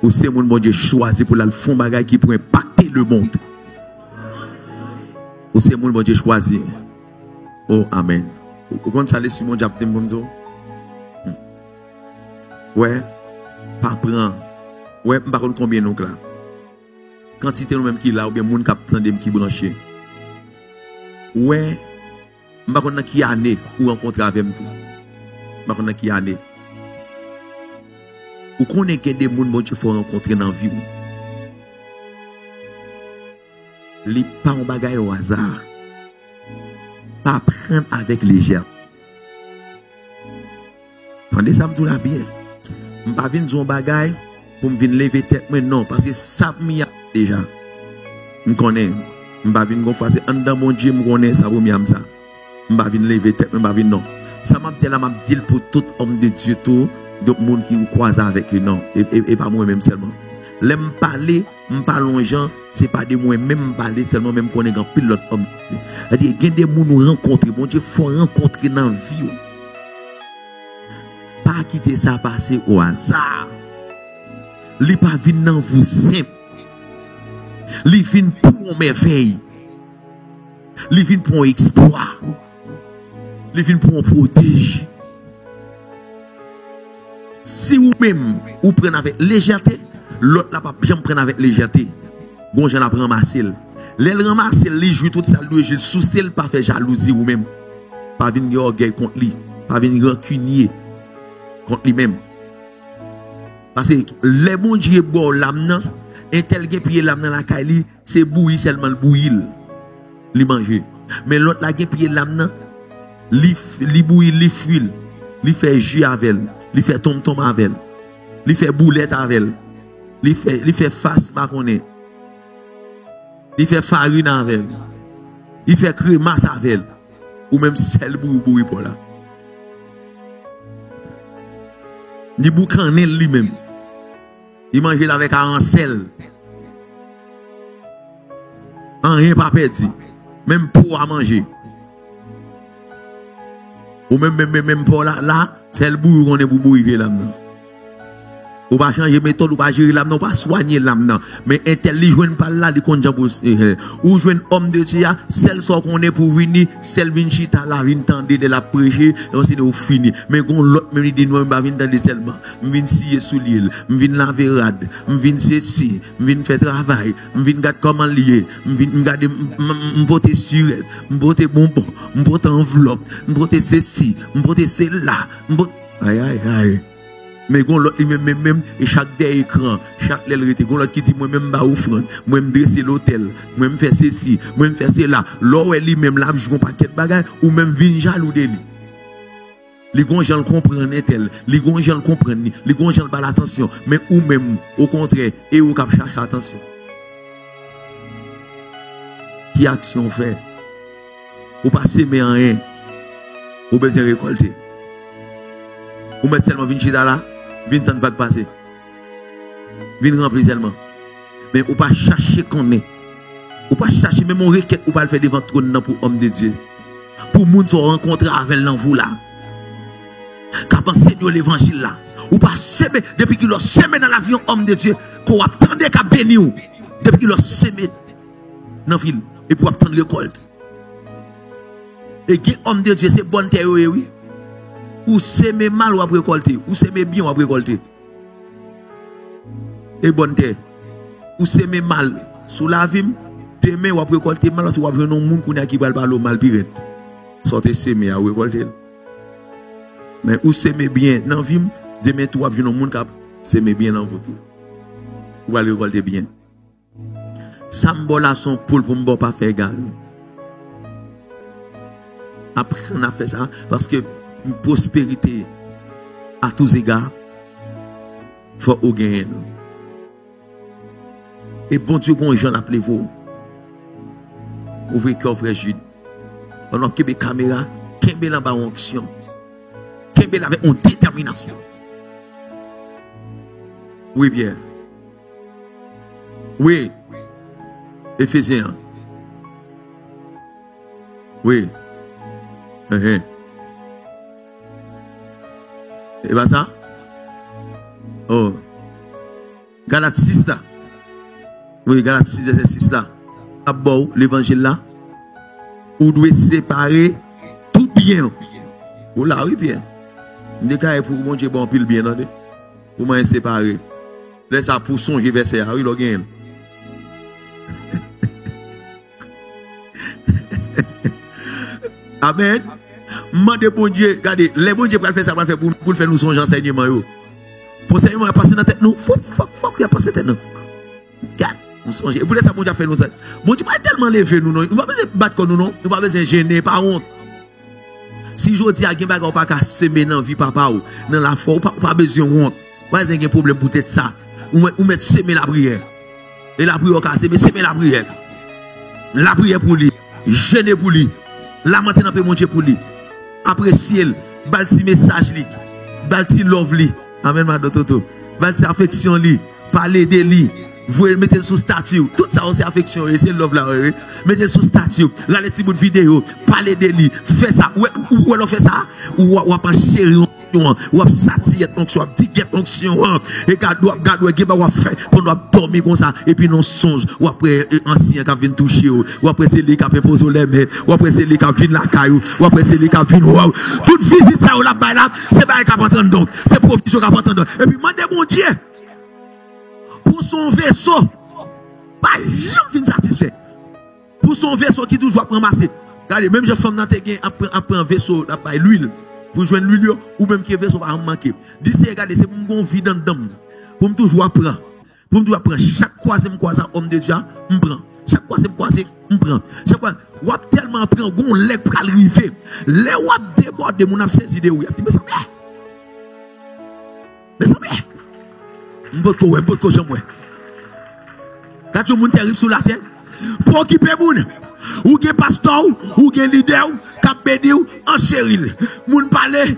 ou ces monde bon Dieu choisi pour la fond bagaille qui pour impacter le monde ou ces monde bon Dieu choisi oh amen. Vous comprenez ça, les Simon Diaptem Bonzo? Ouais, pas prendre. Ouais, par contre, combien nous là? Quantité nous même qui là, ou bien moun kap tandem qui branché. Ouais, par contre, qui année ou rencontrer avec tout. Par contre, qui année. Ou connaît que des moun bon Dieu faut rencontrer dans la vie. Li pas un bagay au hasard. Pas prendre avec légèreté. Attendez ça me tout la bière. Je ne vais pas venir un bagay pour me lever tête mais non parce que ça m'y a déjà. Je connais. Je ne vais pas venir faire ça dans mon Dieu, je connais ça pour m'y ça. Je ne vais pas venir lever tête mais je ne vais pas venir non. Ça m'a dit pour tout homme de Dieu tout d'autres monde qui croisent avec lui non et pas moi même seulement. L'aime parler, je parle aux gens, c'est pas de moi même parler seulement même qu'on est grand pile l'autre homme. C'est-à-dire il y a des gens nous rencontrer, bon Dieu faut rencontrer dans la vie. Pas quitter ça passer au hasard. Li pas vinn dans vous simple. Li vinn pour merveille. Li vinn pour exploit. Li vinn pour protéger. Si vous même vous prenez avec légèreté, l'autre là pas bien prendre avec légèreté. Bon j'en apprend ramasser. Les ramasser les joue tout ça le jeu sous celle pas faire jalousie ou même. Pas venir orgueil contre lui, pas venir rancunier contre lui-même. Parce que les bon Dieu bon l'âme un tel que pied l'âme dans la caille, c'est bouillir seulement le bouillir. Li manger. Mais l'autre là qui pied l'âme li bouillir, li fuil, li fait jus avec elle, li fait tom-tom avec elle, li fait boulette avec elle. Li fait face macaroni. Il fait farine avec elle. Il fait crémasse avec elle. Ou même sel boui pour là. Il boucanel lui-même. Il mange avec un sel. En rien pas perdu. Même pour à manger. Ou même pour là, sel boui on est pour bouillir là. Ou pas changer méthode, ou pas gérer l'âme, non, pas soigner l'âme, mais intelligent par là, il compte pour ou joindre homme de Dieu, celle qu'on est pour venir, celle vient chita là, vient tendre de la prêcher, et on s'est fini. Mais quand l'autre me dit, non, je viens tendre seulement, je viens scier sous l'île, je viens laver rade, je viens ceci, je viens faire travail, je viens garder comment lier, je viens garder, je porter surette, je porter bonbon, je porter enveloppe, je porter ceci, je porter celle-là, aïe aïe aïe. Mais gon l'autre même et chaque des écran chaque l'élérité gon l'autre qui dit moi même ba offrande moi me dresser l'hôtel moi me faire ceci moi me faire cela l'or lui même là je paquet de bagages ou même vinn jaloux de lui les gon gens le comprendre tel les gon gens le comprendre les gon gens pas l'attention mais ou même au contraire et ou cap chercher attention qui action fait ou pas semer en rien ou besoin récolter ou mettre seulement vinn chita là vinn tant vague passer vinn remplir seulement mais ou pas chercher qu'on est ou pas chercher même mon requête ou pas le faire devant trône pour homme de Dieu pour moun se rencontrer avec vous là qu'a enseigner l'évangile là ou pas semer depuis qu'il a semé dans l'avion homme de Dieu qu'on attendait qu'a béni ou depuis qu'il a semé dans ville et pour attendre récolte et qui homme de Dieu c'est bonne terre oui ou semer mal ou après récolter ou semer bien ou après récolter et bonne terre ou semer mal sous la vie demain ou après récolter mal ou après non monde qui va parler mal pire sortez semer à récolter mais ou semer bien dans vie demain tu vas venir non monde qui semer bien dans votre ou aller récolter bien sambola son pour me pas faire égal après on a fait ça parce que une prospérité à tous égards, faut au gain. Et bon Dieu, quand j'en appelle vous, ouvrez cœur frère Jude. Pendant que les caméras, qu'est-ce que là-bas en action, qu'est-ce que là avec en détermination. Oui, bien. Oui. Éphésiens. Oui. Et pas ça? Oh. Galates 6 là. Oui, Galates 6 là. D'abord, l'évangile là. Vous devez séparer tout bien. Ou là, oui, bien. Déclarez pour mon Dieu, bon, pile bien, non? Vous m'avez séparé. Laisse ça pour songer verset. Oui, le gain. Amen. Mandez bon Dieu, regardez, les bon Dieu pour faire ça, pour faire nous songer enseignement. Pour enseignement, il a passé dans la tête nous. Fuck, il a passé dans la tête nous. Regarde, nous songer. Et pour ça, bon Dieu a fait nous. Bon Dieu, pas tellement lever nous, non. Il ne va pas battre comme nous, non. Il ne va pas gêner, pas honte. Si je dis à quelqu'un, il ne va pas semer dans la vie, papa, dans la foi, il pas besoin de honte. Pas de problème pour être ça. Ou mettre semer la prière. Et la prière, semer la prière. La prière pour lui. Gêner pour lui. Lamenter dans mon Dieu pour lui. Apprécier, balti message li, balti love li, amen madame Toto, balti affection li, parler de li, vous mettez sous statut, tout ça c'est affection, c'est love là, mettez sous statut, regardez petit bout de vidéo, parler de li, fait ça, ou alors fait ça, ou pas chéri, ou pas satire onction, ou ticket onction, et garde ou fait pour nous dormir comme ça, et puis nous songe, ou après ancien qui vient toucher, ou après c'est lui qui a posé les mains, ou après c'est lui qui vient la caillou, ou après c'est lui qui vient wow. Toute visite ça ou là bas là, c'est pas qui entendre donc, c'est provision qui entendre. Et puis mandez mon Dieu pour son vaisseau, pas jamais satisfait. Pour son vaisseau qui toujours ramasser. Regardez, même je femme dans te gain après un vaisseau là bas l'huile. Pour joindre l'huile ou même qui vaisseau va manquer. D'ici regardez, c'est pour me vide dans dedans. Pour me toujours apprendre. Pour me toujours apprendre chaque croisement homme de Dieu, me prend. Chaque croisement me prend. Chaque fois ou tellement apprendre gon leg pour arriver. Les ou déborde mon a saisi de ou. Mais ça mais ça m'bot ko jamwe. Quand tu moun terrible sur la terre pour occuper moun ou gen pasteur ou gen leader k'ap béni ou en chéril moun parler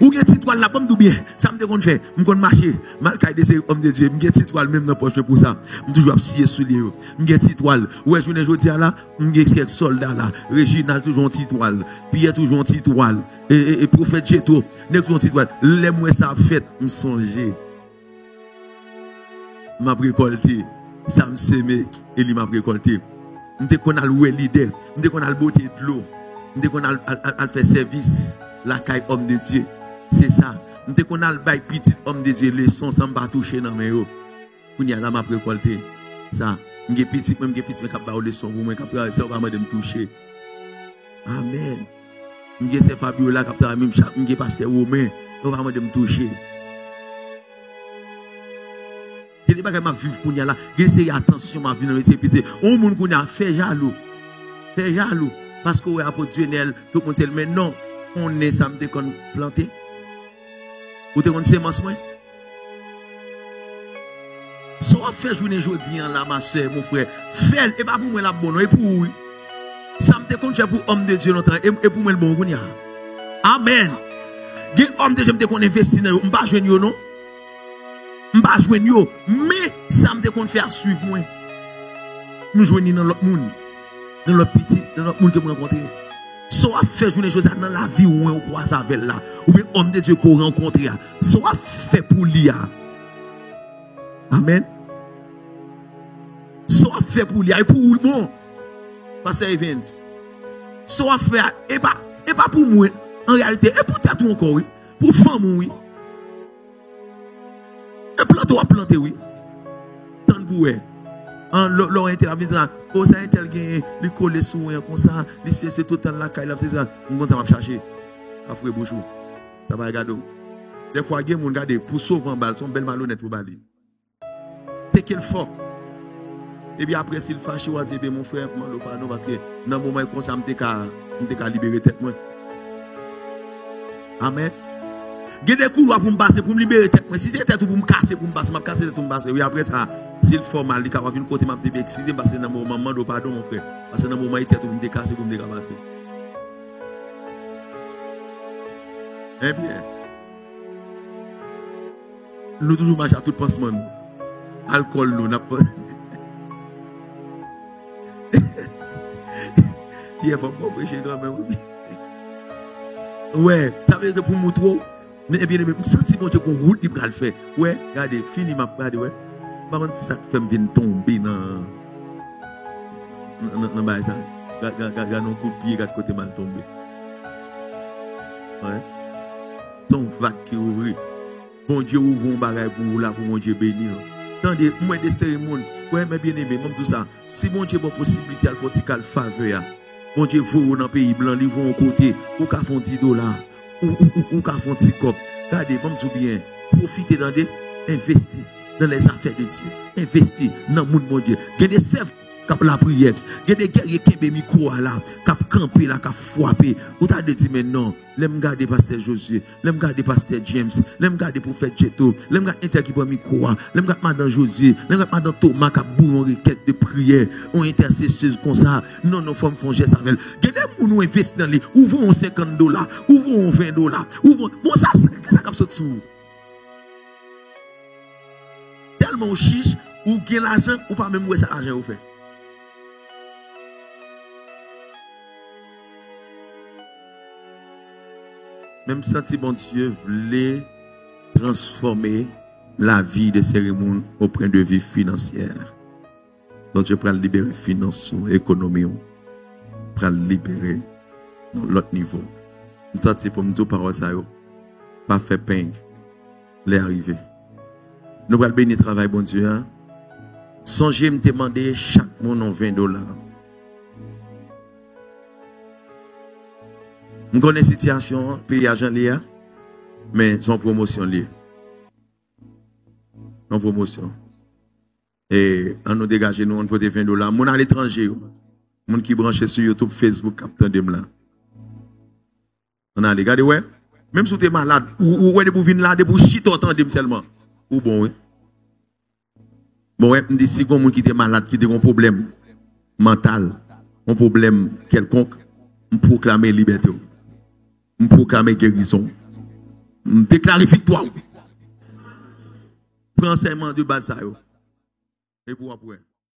ou gen titoile la pomme tout bien ça me kon fait m'kon marcher mal kay de ces homme de Dieu m'gen titoile même dans poche pour ça toujours scier soulier m'gen titoile ouais journée jodi là m'gen quelques soldats là Réginal toujours titoile Pierre toujours titoile et prophète Jeto toujours titoile les moi ça fait me songer m'a récolté. Ça me semé et il m'a récolté. M'te qu'on a loué leader, m'te qu'on a le beauté de l'eau, m'te qu'on a fait service la caille homme de Dieu. C'est ça. M'te qu'on a le bail petit homme de Dieu leçon sans pas toucher dans mes yo. Qu'on y a là m'a récolté. Ça, m'ge petit même cap ba leçon pour moi cap ça va me toucher. Amen. M'ge c'est Fabiola cap même chaque m'ge pasteur Romain, on va me toucher. Il y a des bagages ma vivre qu'on y a là, il attention ma vie dans les petits. On monde qu'on a fait jaloux. Fait jaloux parce que ouais apôtre Dieu tout le monde dit mais non, on est ça me qu'on planter. Ou te qu'on semence moi. So fait journée jodi là ma soeur, mon frère, fait et pas pour moi la bonne et pour oui. Ça me qu'on fait pour homme de Dieu longtemps et pour moi le bon qu'on y a. Amen. Gen homme de Dieu me qu'on investir dans on pas joindre non. M'pa joindre yo mais ça me qu'on faire suivre moi nous joindre dans l'autre monde dans l'autre petit dans l'autre monde que me rencontrer soit fait journée chose dans la vie où on croise avec là ou bien homme de Dieu qu'on rencontre soit fait pour lui. Amen. Soit fait pour lui et pour bon pasteur Evans soit fait et pas pour moi en réalité et pour tête encore oui pour femme oui. Et planter, oui. Tant de bouée. En l'orienté, la vie, oh, ça a été le coller sous comme ça, c'est tout le temps là, quand il a fait ça, on va chercher. À frère Bouchou. Ça va regarder. Des fois, il y a des gens qui regardent pour sauver un bal, son bel malhonnête pour bali. T'es quel fort. Et puis après, s'il fâche, on va dire, mon frère, pardon, parce que dans le moment où ça me qu'à libérer tête. Amen. Il y a des couloirs pour me passer, pour me libérer tête. Si c'est tête pour me casser, pour me passer, je vais casser tête pour me passer. Oui, après ça, s'il faut mal, il va venir côté, je vais m'excuser parce que dans le moment, je pardon, mon frère. Parce que dans le moment, il tête pour me casser, pour me passer. Eh bien, nous toujours marchons à tout pansement. Alcool, nous n'a pas. Il faut pas prêcher quand même. Ouais, ça veut dire que pour moi trop. Mais bien, je sens mon Dieu qu'on roule, il va le faire. Ouais, regardez, fini ma regardez, ouais. Par contre, ça fait me tomber dans ça. Regarde, un coup de pied, regarde côté mal tombé. Ouais. Ton vague qui ouvre. Bon Dieu ouvre un bagage pour vous là, pour mon Dieu bénir. Attendez, moi des cérémonies. Ouais, mais bien aimé, même tout ça. Si mon Dieu a une possibilité, il faut qu'il faveur. Mon Dieu, vous dans le pays blanc, ils vont au côté, ou qu'à font $10, ou qu'à font $10 cop. Regardez, comme tout bien, profitez dans des, investir dans les affaires de Dieu, investir dans le monde, mon Dieu. Il y a des serves qui la prière, il y a des guerriers qui ont micro là, qui ont campé là, qui ont frappé. Ou t'as dit, mais non, l'aime garder pasteur Josué, l'aime garder pasteur James, l'aime garder prophète Jeto, l'aime garder inter qui prend micro, l'aime garder madame Josué, l'aime garder madame Thomas qui a bouillon requête de prière, on intercesseuse comme ça. Non, nos femmes font geste avec elle. Il y a des gens qui nous investissent dans les, ouvrons $50, ouvrons $20, ouvrons. Bon, ça, c'est ça comme ça dessous. Tellement chiche, ou gain l'argent, ou pas même où ça l'argent vous fait. Même si bon Dieu voulait transformer la vie de cérémonie au point de vue financier. Donc Dieu prend libérer finance, économie, prend libérer dans l'autre niveau. Ça c'est pour nous deux paroles ça pas faire peine les arriver. Nous allons bénir travail bon Dieu. Hein? Songez me demander chaque mois $20. Nous connaissons la situation, pays agent lié, mais son promotion liée. En promotion. Et on nous dégage, nous, on peut $20. Mon à l'étranger, mon qui branché sur YouTube, Facebook, captain de là. On a regardé, ouais. Même si tu es malade, ou ouais, pour venir là, pour chiter autant seulement. Ou bon, oui. Bon, ouais, me dit si quelqu'un qui est malade, qui a un problème mental, un problème quelconque, on proclamer liberté. On proclamer guérison. On déclare victoire. Prends enseignement de base. Et pour après.